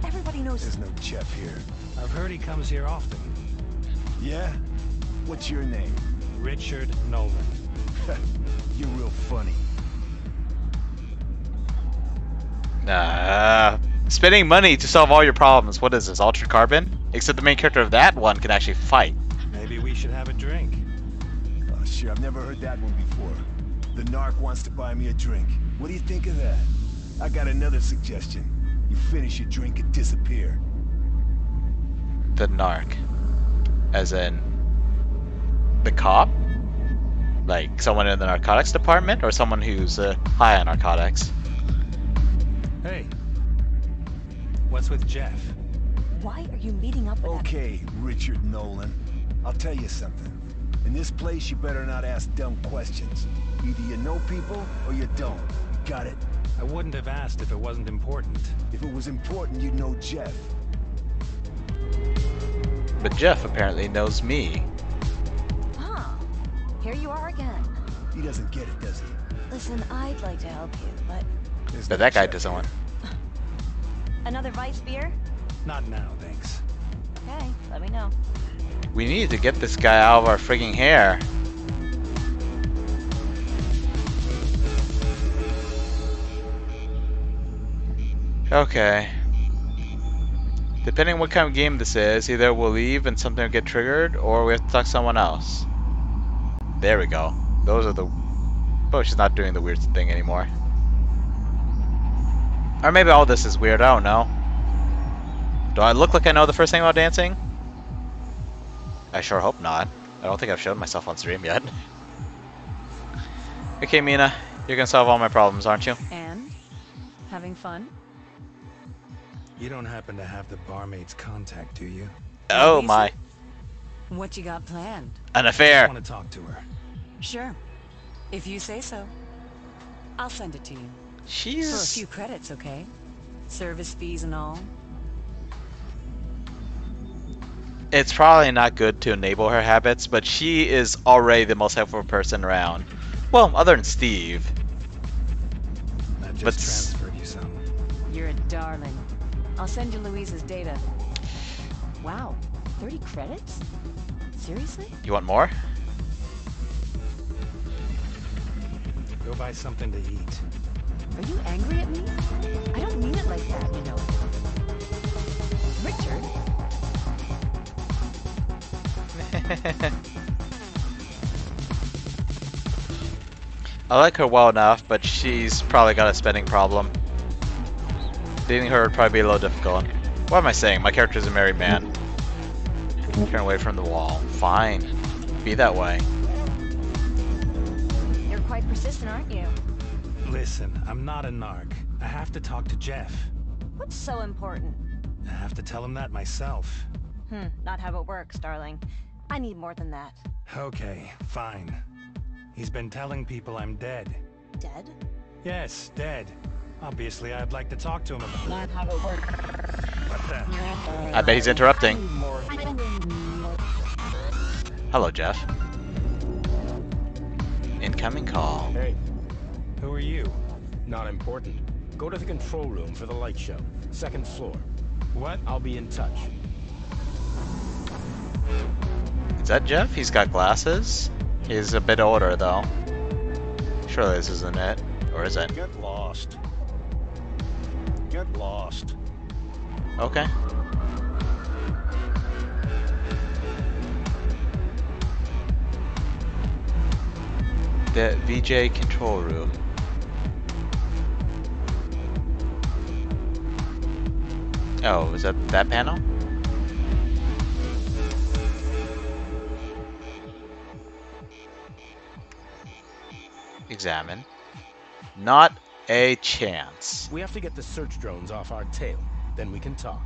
Everybody knows. There's no Jeff here. I've heard he comes here often. Yeah? What's your name? Richard Nolan. You're real funny. Spending money to solve all your problems. What is this, Altered Carbon? Except the main character of that one can actually fight. Maybe we should have a drink. Oh, sure, I've never heard that one before. The narc wants to buy me a drink. What do you think of that? I got another suggestion. You finish your drink and disappear. The narc. As in... the cop? Like, someone in the narcotics department? Or someone who's high on narcotics? Hey. What's with Jeff? Why are you meeting up with Okay, Richard Nolan. I'll tell you something. In this place, you better not ask dumb questions. Either you know people, or you don't. Got it? I wouldn't have asked if it wasn't important. If it was important, you'd know Jeff. But Jeff apparently knows me. Huh. Here you are again. He doesn't get it, does he? Listen, I'd like to help you, but... But that guy doesn't want. Another Vice beer? Not now, thanks. Okay, let me know. We need to get this guy out of our frigging hair. Okay. Depending on what kind of game this is, either we'll leave and something will get triggered, or we have to talk to someone else. There we go. Those are the... Oh, she's not doing the weird thing anymore. Or maybe all this is weird, I don't know. Do I look like I know the first thing about dancing? I sure hope not. I don't think I've shown myself on stream yet. Okay, Mina, you're gonna solve all my problems, aren't you? And? Having fun? You don't happen to have the barmaid's contact, do you? Oh my. What you got planned? An affair. I want to talk to her. Sure. If you say so. I'll send it to you. She's... For a few credits, okay? Service fees and all. It's probably not good to enable her habits, but she is already the most helpful person around. Well, other than Steve. I've just transferred you some. You're a darling. I'll send you Louise's data. Wow, 30 credits? Seriously? You want more? Go buy something to eat. Are you angry at me? I don't mean it like that, you know. Richard? I like her well enough, but she's probably got a spending problem. Dating her would probably be a little difficult. What am I saying? My character's a married man. Turn away from the wall. Fine. Be that way. You're quite persistent, aren't you? Listen, I'm not a narc. I have to talk to Jeff. What's so important? I have to tell him that myself. Not how it works, darling. I need more than that. Okay, fine. He's been telling people I'm dead. Dead? Yes, dead. Obviously, I'd like to talk to him about Not how it works. What the? I bet he's interrupting. Hello, Jeff. Incoming call. Hey. Who are you? Not important. Go to the control room for the light show. 2nd floor. What? I'll be in touch. Is that Jeff? He's got glasses? He's a bit older, though. Surely this isn't it. Or is it? Get lost. Get lost. Okay. The VJ control room. Oh, is that panel? Examine. Not a chance. We have to get the search drones off our tail. Then we can talk.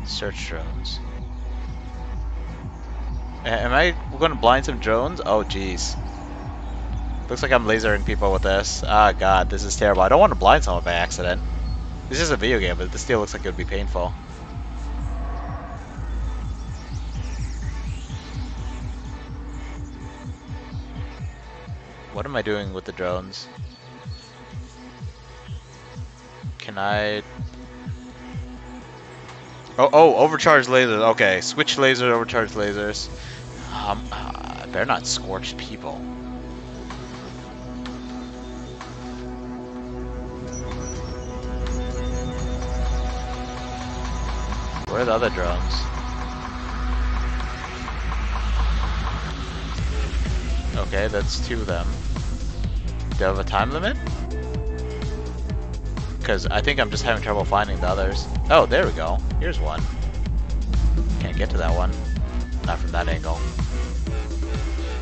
Search drones. Am I going to blind some drones? Oh, jeez. Looks like I'm lasering people with this. Ah, God, this is terrible. I don't want to blind someone by accident. This is a video game, but this still looks like it would be painful. What am I doing with the drones? Can I... Oh, overcharged lasers. Okay, switch lasers, overcharged lasers. They're not scorched people. Where are the other drones? Okay, that's 2 of them. Do I have a time limit? Because I think I'm just having trouble finding the others. Oh, there we go. Here's one. Can't get to that one. Not from that angle.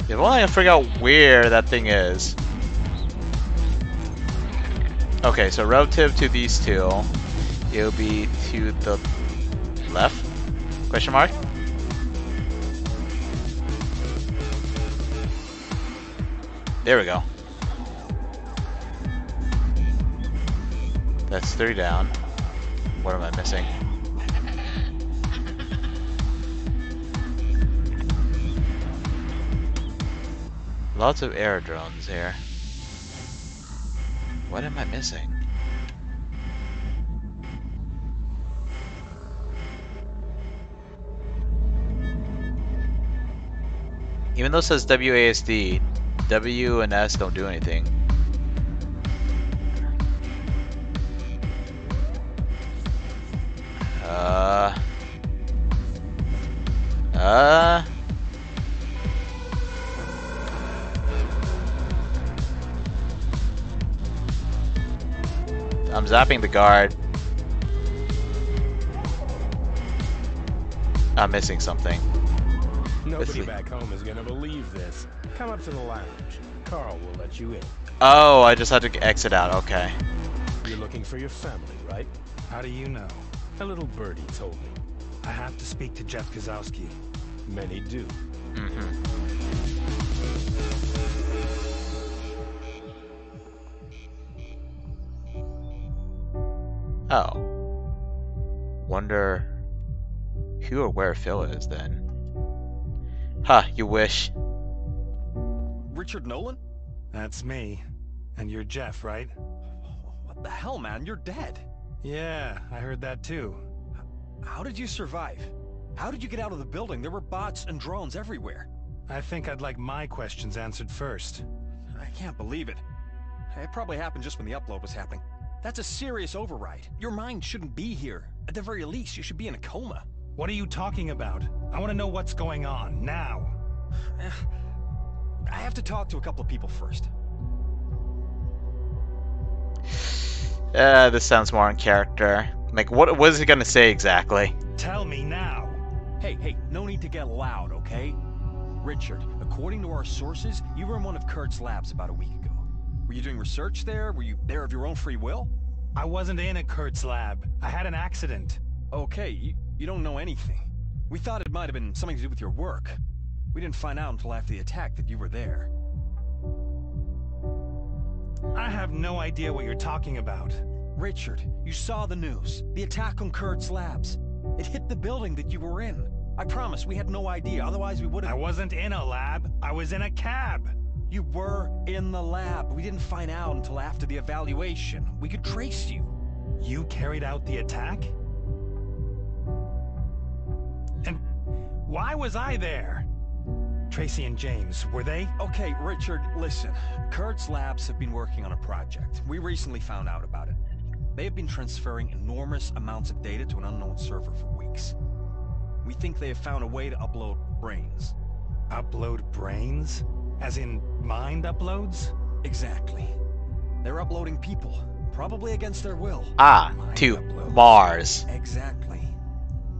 If only I can figure out where that thing is. Okay, so relative to these 2, it'll be to the left? Question mark? There we go. That's 3 down. What am I missing? Lots of air drones here. What am I missing? Even though it says WASD, W and S don't do anything. I'm zapping the guard. I'm missing something. Nobody back home is gonna believe this. Come up to the lounge. Carl will let you in. Oh, I just had to exit out. Okay. You're looking for your family, right? How do you know? A little birdie told me. I have to speak to Jeff Kozowski. Many do. Oh. Wonder Who or where Phil is, then? Huh, you wish. Richard Nolan? That's me. And you're Jeff, right? What the hell, man? You're dead. Yeah, I heard that too. How did you survive? How did you get out of the building? There were bots and drones everywhere. I think I'd like my questions answered first. I can't believe it. It probably happened just when the upload was happening. That's a serious override. Your mind shouldn't be here. At the very least, you should be in a coma. What are you talking about? I want to know what's going on, now. I have to talk to a couple of people first. This sounds more in character. Like, what is he gonna say exactly? Tell me now. Hey, no need to get loud, okay? Richard, according to our sources, you were in one of Kurt's labs about a week ago. Were you doing research there? Were you there of your own free will? I wasn't in a Kurt's lab. I had an accident. Okay, you don't know anything. We thought it might have been something to do with your work. We didn't find out until after the attack that you were there. I have no idea what you're talking about. Richard, you saw the news. The attack on Kurt's labs. It hit the building that you were in. I promise, we had no idea, otherwise we would have— I wasn't in a lab. I was in a cab. You were in the lab. We didn't find out until after the evaluation. We could trace you. You carried out the attack? And why was I there? Tracy and James, were they? Okay, Richard, listen. Kurt's labs have been working on a project. We recently found out about it. They have been transferring enormous amounts of data to an unknown server for weeks. We think they have found a way to upload brains. Upload brains? As in mind uploads? Exactly. They're uploading people, probably against their will. To Mars. Exactly.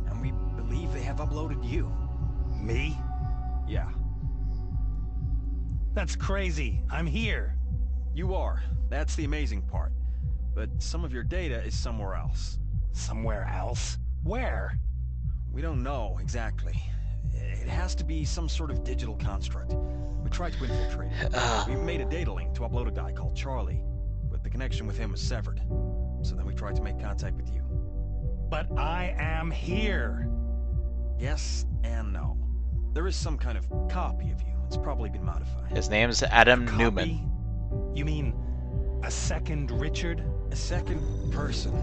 And we believe they have uploaded you. Me? Yeah. That's crazy. I'm here. You are. That's the amazing part. But some of your data is somewhere else. Somewhere else? Where? We don't know exactly. It has to be some sort of digital construct. We tried to infiltrate it. We made a data link to upload a guy called Charlie, but the connection with him was severed. So then we tried to make contact with you. But I am here. Yes and no. There is some kind of copy of you. It's probably been modified. His name's Adam Newman. You mean a second Richard? A second person.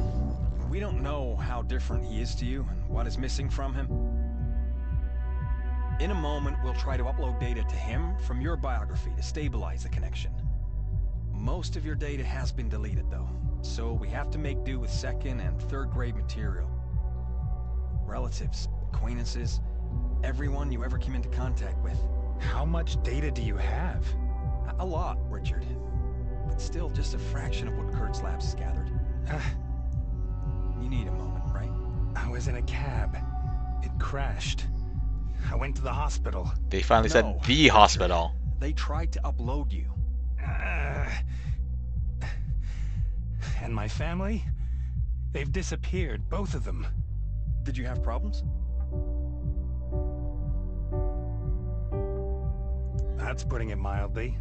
We don't know how different he is to you and what is missing from him. In a moment, we'll try to upload data to him from your biography to stabilize the connection. Most of your data has been deleted, though, so we have to make do with second and third grade material. Relatives, acquaintances, everyone you ever came into contact with. How much data do you have? A lot, Richard. But still just a fraction of what Kurt's labs has gathered. You need a moment, right? I was in a cab. It crashed. I went to the hospital. They finally said the hospital. They tried to upload you. And my family? They've disappeared, both of them. Did you have problems? That's putting it mildly.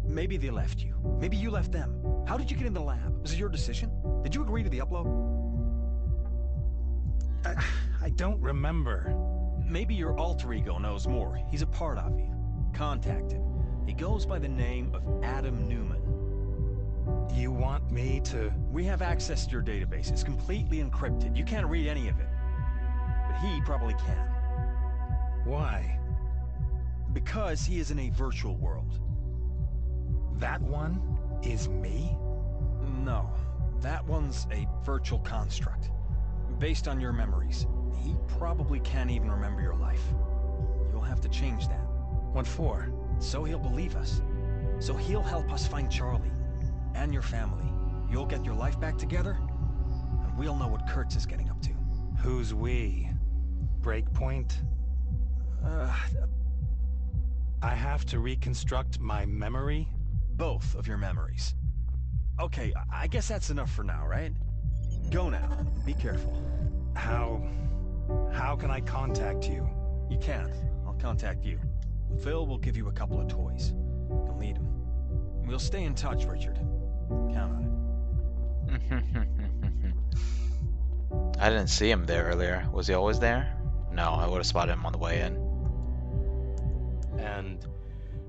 Maybe they left you. Maybe you left them. How did you get in the lab? Was it your decision? Did you agree to the upload? I don't remember. Maybe your alter ego knows more. He's a part of you. Contact him. He goes by the name of Adam Newman. You want me to... We have access to your database. It's completely encrypted. You can't read any of it. But he probably can. Why? Because he is in a virtual world. That one is me? No. That one's a virtual construct. Based on your memories. He probably can't even remember your life. You'll have to change that. What for? So he'll believe us. So he'll help us find Charlie. And your family. You'll get your life back together. And we'll know what Kurtz is getting up to. Who's we? Breakpoint? I have to reconstruct my memory? Both of your memories. Okay, I guess that's enough for now, right? Go now. Be careful. How can I contact you? You can't. I'll contact you. Phil will give you a couple of toys. You'll need them. We'll stay in touch, Richard. Count on it. I didn't see him there earlier. Was he always there? No, I would have spotted him on the way in. And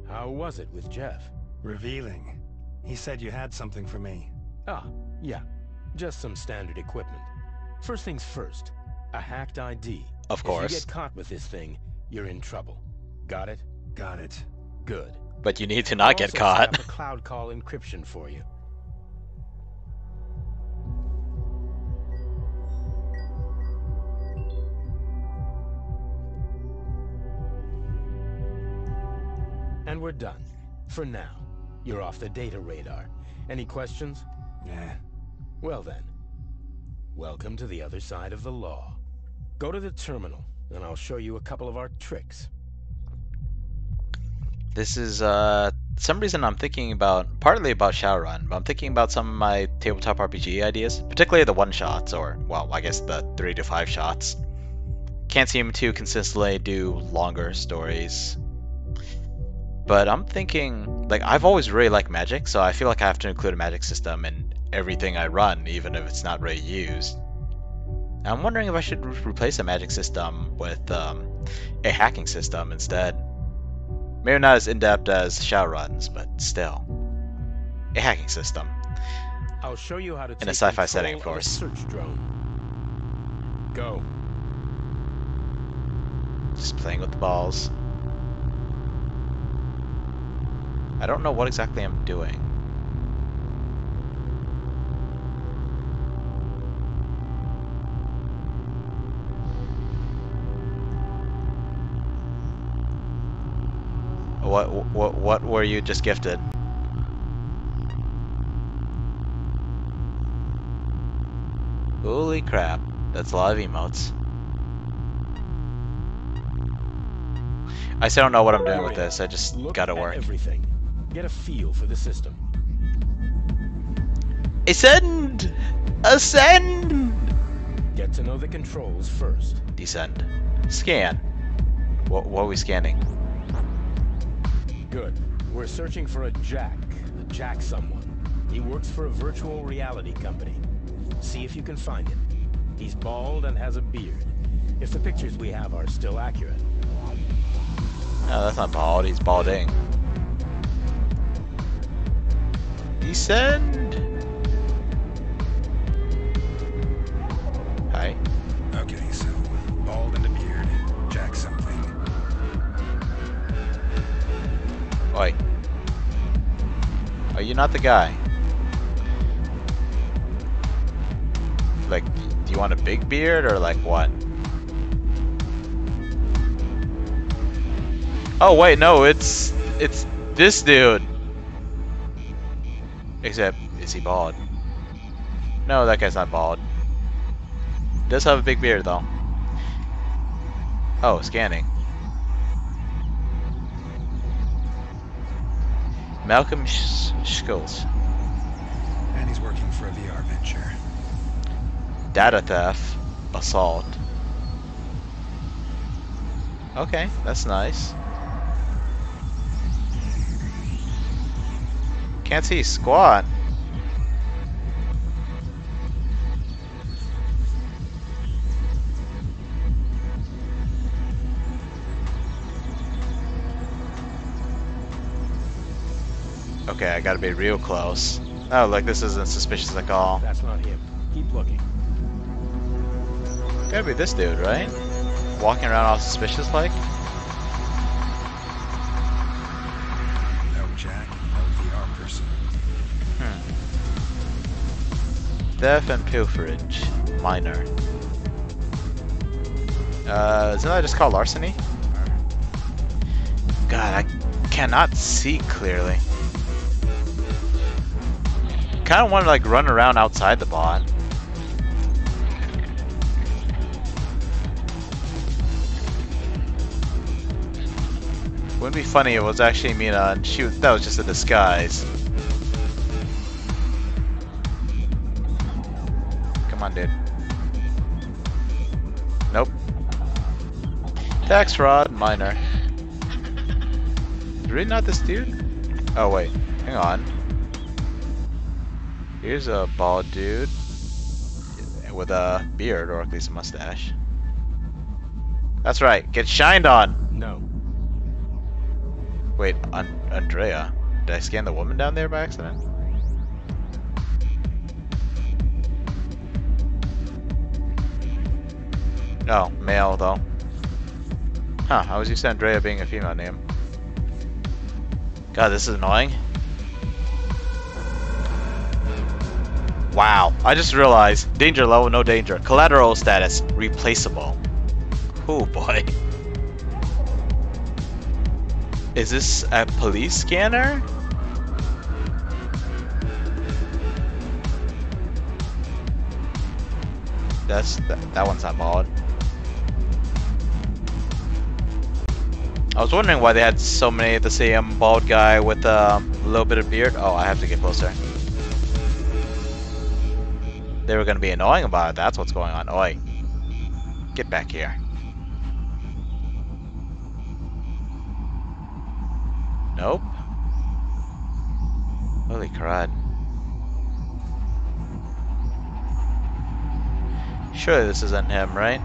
how was it with Jeff? Revealing. He said you had something for me. Ah, yeah. Just some standard equipment. First things first, a hacked ID. Of course. If you get caught with this thing, you're in trouble. Got it? Got it. Good. But you need to not get caught. I'll set up a cloud call encryption for you. And we're done. For now. You're off the data radar. Any questions? Yeah. Well then. Welcome to the other side of the law. Go to the terminal, and I'll show you a couple of our tricks. This is, some reason I'm thinking about, partly about Shadowrun, but I'm thinking about some of my tabletop RPG ideas, particularly the one-shots, or, well, I guess the 3 to 5 shots. Can't seem to consistently do longer stories. But I'm thinking, like, I've always really liked magic, so I feel like I have to include a magic system in everything I run, even if it's not really used. And I'm wondering if I should replace a magic system with a hacking system instead. Maybe not as in-depth as Shadowruns, but still. A hacking system. I'll show you how to in a sci-fi setting, of course. Search drone. Go. Just playing with the balls. I don't know what exactly I'm doing. What were you just gifted? Holy crap, that's a lot of emotes. I still don't know what I'm doing with this, I just gotta work. Everything. Get a feel for the system. Ascend! Ascend! Get to know the controls first. Descend. Scan. What are we scanning? Good. We're searching for a Jack someone. He works for a virtual reality company. See if you can find him. He's bald and has a beard. If the pictures we have are still accurate. No, that's not bald, he's balding. Descend! Hi. Okay, so bald and a beard, Jack something. Oi. Are you not the guy? Like, do you want a big beard or like what? Oh wait, no, it's this dude. Except, is he bald? No, that guy's not bald. Does have a big beard though. Oh, scanning. Malcolm Schultz. And he's working for a VR venture. Data theft. Assault. Okay, that's nice. Can't see squat. Okay, I gotta be real close. Oh, like this isn't suspicious at all. That's not him. Keep looking. Gotta be this dude, right? Walking around all suspicious like? No Jack, no VR person. Theft and pilferage. Minor. Isn't that just called larceny? God, I cannot see clearly. Kinda wanna like run around outside the bot. Wouldn't be funny if it was actually Mina and shoot, that was just a disguise. Come on, dude. Nope. Tax fraud, minor. Is really not this dude? Oh wait, hang on. Here's a bald dude with a beard, or at least a mustache. That's right. Get shined on. No. Wait, Andrea. Did I scan the woman down there by accident? No, male though. Huh, I was used to Andrea being a female name. God, this is annoying. Wow, I just realized. Danger level, no danger. Collateral status, replaceable. Oh boy. Is this a police scanner? That one's not bald. I was wondering why they had so many of the same bald guy with a little bit of beard. Oh, I have to get closer. They were gonna be annoying about it. That's what's going on. Oi, get back here. Nope. Holy crud. Surely this isn't him, right?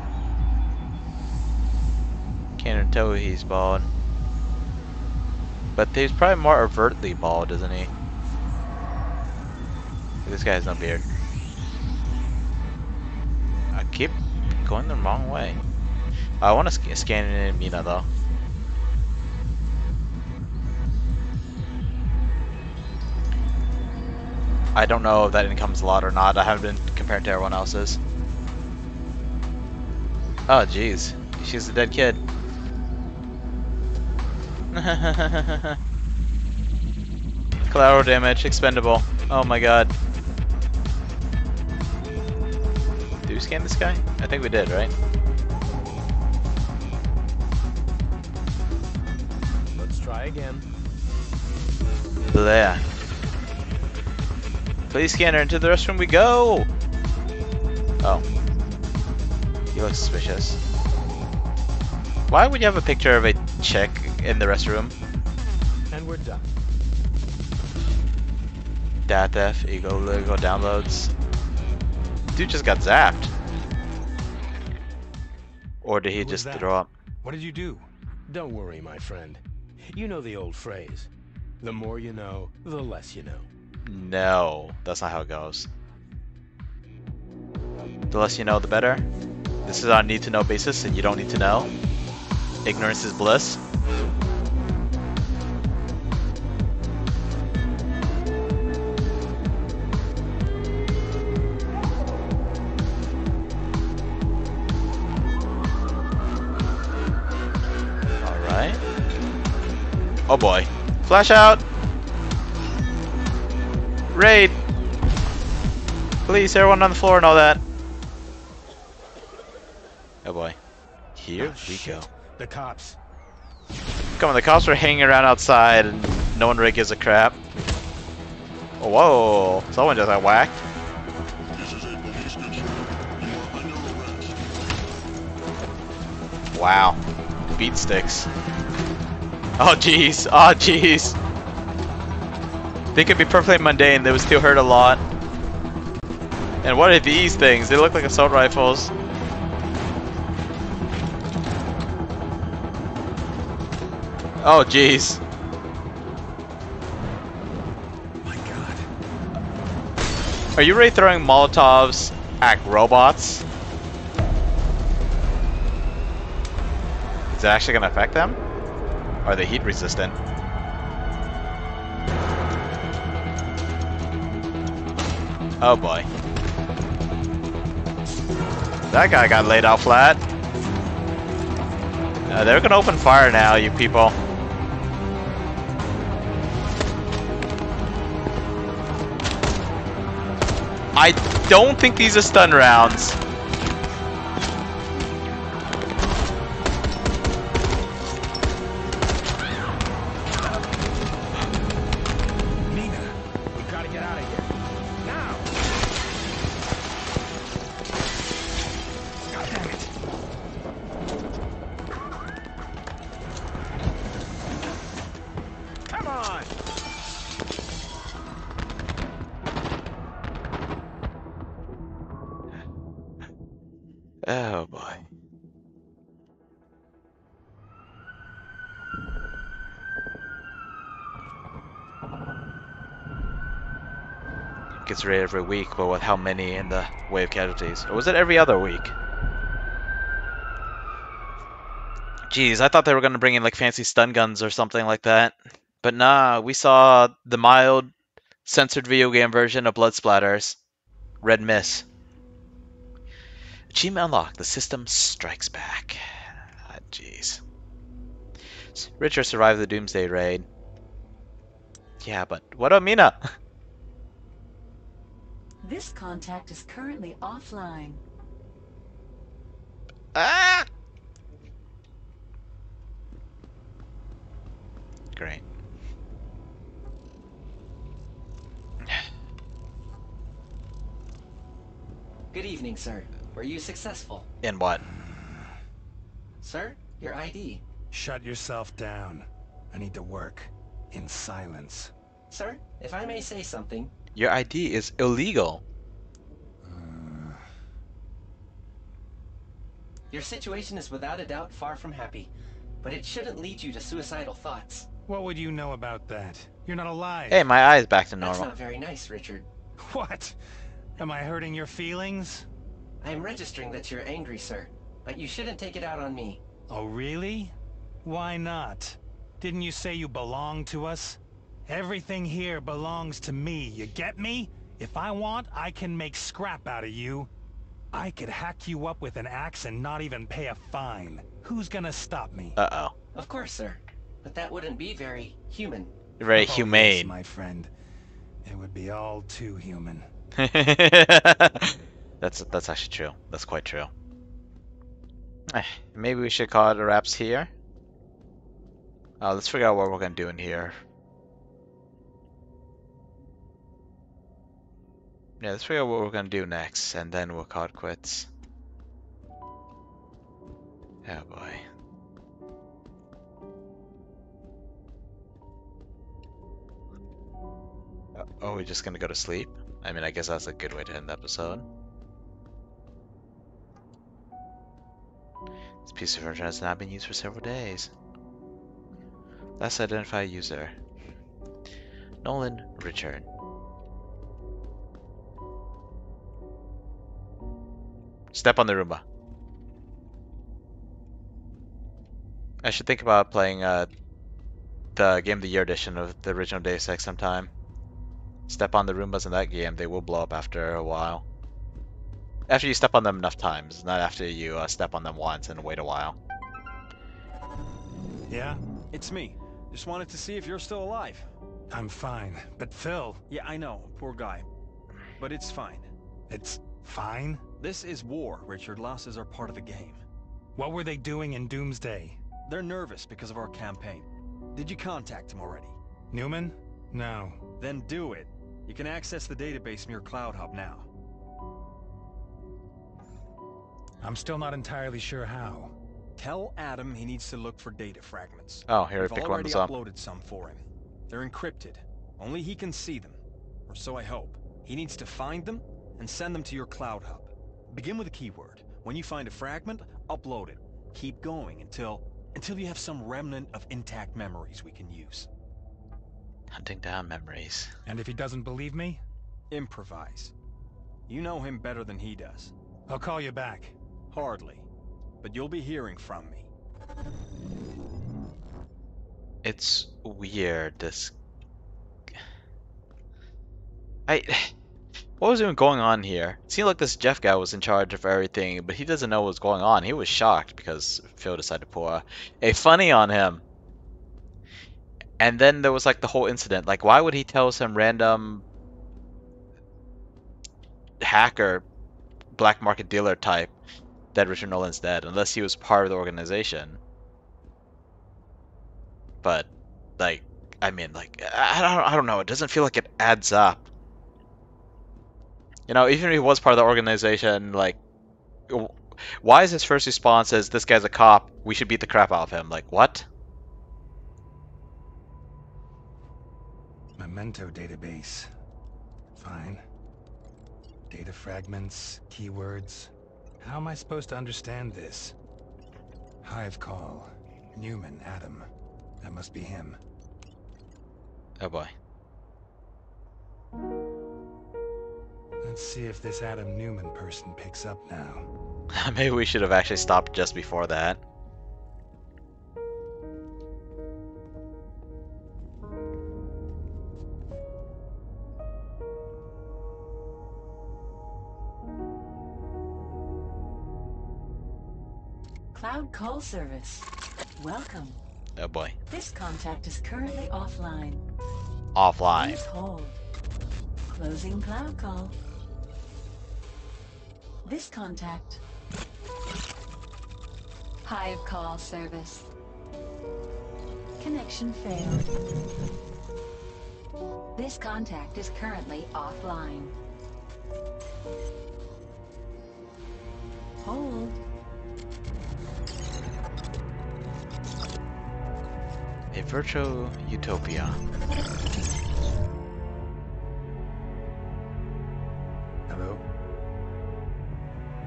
Can't even tell he's bald. But he's probably more overtly bald, isn't he? This guy has no beard. I keep going the wrong way. I want to scan in Mina though. I don't know if that income's a lot or not. I haven't been compared to everyone else's. Oh jeez, she's a dead kid. Collateral damage, expendable. Oh my god. Did we scan this guy? I think we did, right? Let's try again. Bleh. Please scanner, into the restroom we go! Oh. You look suspicious. Why would you have a picture of a chick in the restroom? And we're done. Data theft, ego downloads. Dude just got zapped. Or did he just throw up? What did you do? Don't worry, my friend. You know the old phrase. The more you know, the less you know. No, that's not how it goes. The less you know, the better. This is on a need-to-know basis, and you don't need to know. Ignorance is bliss. Alright. Oh boy. Flash out! Raid! Please, everyone on the floor and all that. Oh boy. Here we go. The cops. Come on, the cops were hanging around outside and no one really gives a crap. Oh, whoa, someone just got whacked. This is a police concern. You are under arrest. Wow. Beat sticks. Oh jeez, oh jeez. They could be perfectly mundane, they would still hurt a lot. And what are these things? They look like assault rifles. Oh jeez. My god. Are you really throwing Molotovs at robots? Is it actually gonna affect them? Or are they heat resistant? Oh boy. That guy got laid out flat. They're gonna open fire now, you people. I don't think these are stun rounds. Mina, we gotta get out of here. Now! God damn it. Come on! Oh boy. gets raided every week, but with how many in the way of casualties? Or was it every other week? Jeez, I thought they were going to bring in like fancy stun guns or something like that. But nah, we saw the mild, censored video game version of Blood Splatters. Red Miss. Achievement unlocked. The system strikes back. Ah, jeez. Richard survived the Doomsday raid. Yeah, but what about Mina? This contact is currently offline. Ah! Great. Good evening, sir. Were you successful? In what? Sir, your ID. Shut yourself down. I need to work. In silence. Sir, if I may say something. Your ID is illegal. Your situation is without a doubt far from happy, but it shouldn't lead you to suicidal thoughts. What would you know about that? You're not alive. Hey, my eye's back to normal. That's not very nice, Richard. What? Am I hurting your feelings? I am registering that you're angry, sir, but you shouldn't take it out on me. Oh, really? Why not? Didn't you say you belong to us? Everything here belongs to me, you get me? If I want, I can make scrap out of you. I could hack you up with an axe and not even pay a fine. Who's gonna stop me? Uh-oh. Of course, sir. But that wouldn't be very human. Very yes, humane. my friend. It would be all too human. That's actually true. That's quite true. Maybe we should call it a wraps here. Let's figure out what we're gonna do in here. Yeah, let's figure out what we're gonna do next, and then we'll call it quits. Oh boy. Oh, we're just gonna go to sleep? I mean, I guess that's a good way to end the episode. This piece of furniture has not been used for several days. Last identified user. Nolan Richard. Step on the Roomba. I should think about playing the Game of the Year edition of the original Deus Ex sometime. Step on the Roombas in that game, they will blow up after a while. After you step on them enough times, not after you step on them once and wait a while. Yeah, it's me. Just wanted to see if you're still alive. I'm fine, but Phil... Yeah, I know, poor guy. But it's fine. It's fine? This is war, Richard. Losses are part of the game. What were they doing in Doomsday? They're nervous because of our campaign. Did you contact him already? Newman? No. Then do it. You can access the database from your cloud hub now. I'm still not entirely sure how. Tell Adam he needs to look for data fragments. Oh, here, We've pick already ones up. uploaded some for him. They're encrypted. Only he can see them. Or so I hope. He needs to find them and send them to your cloud hub. Begin with a keyword. When you find a fragment, upload it. Keep going until you have some remnant of intact memories we can use. Hunting down memories. And if he doesn't believe me? Improvise. You know him better than he does. I'll call you back. Hardly. But you'll be hearing from me. It's weird, this... What was even going on here? It seemed like this Jeff guy was in charge of everything, but he doesn't know what's going on. He was shocked because Phil decided to pull a funny on him. And then there was like the whole incident. Like, why would he tell some random hacker, black market dealer type that Richard Nolan's dead, unless he was part of the organization? But, like, I mean, like, I don't know. It doesn't feel like it adds up. You know, even if he was part of the organization, like, why is his first response as, this guy's a cop, we should beat the crap out of him? Like, what? Memento database. Fine. Data fragments, keywords. How am I supposed to understand this? Hive call. Newman, Adam. That must be him. Oh boy. Let's see if this Adam Newman person picks up now. Maybe we should have actually stopped just before that. Cloud call service. Welcome. Oh boy. This contact is currently offline. Offline. Please hold. Closing cloud call. This contact. Hive call service. Connection failed. This contact is currently offline. Hold. A virtual utopia. Hello?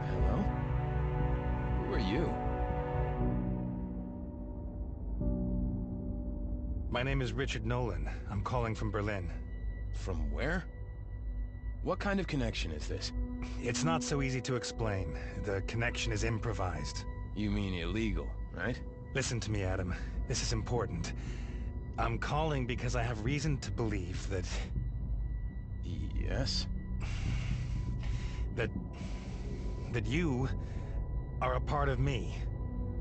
Hello? Who are you? My name is Richard Nolan. I'm calling from Berlin. From where? What kind of connection is this? It's not so easy to explain. The connection is improvised. You mean illegal, right? Listen to me, Adam. This is important. I'm calling because I have reason to believe that... Yes? That you are a part of me.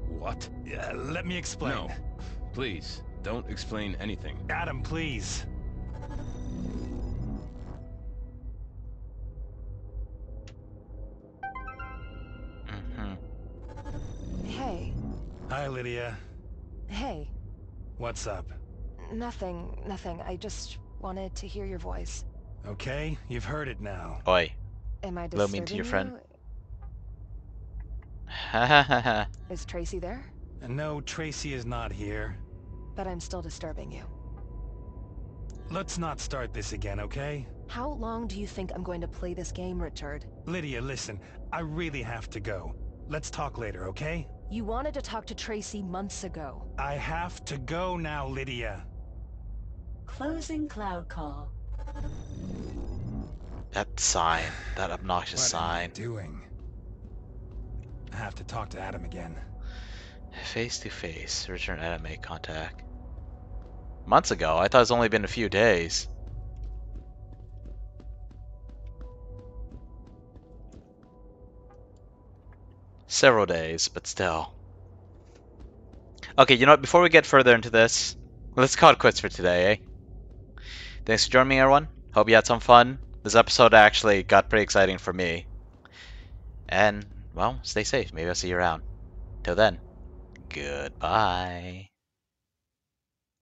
What? Let me explain. No. Please, don't explain anything. Adam, please. Hey. Hi, Lydia. Hey. What's up? Nothing. I just wanted to hear your voice. Okay, you've heard it now. Oi. Am I Blow disturbing me to your friend. you? Is Tracy there? No, Tracy is not here. But I'm still disturbing you. Let's not start this again, okay? How long do you think I'm going to play this game, Richard? Lydia, listen. I really have to go. Let's talk later, okay? You wanted to talk to Tracy months ago. I have to go now, Lydia. Closing cloud call. That sign. That obnoxious sign. What am I doing? I have to talk to Adam again. Face to face. Return Adam make contact. Months ago? I thought it's only been a few days. Several days, but still. Okay, you know what? Before we get further into this, let's call it quits for today, eh? Thanks for joining me, everyone. Hope you had some fun. This episode actually got pretty exciting for me. And, well, stay safe. Maybe I'll see you around. Till then, goodbye.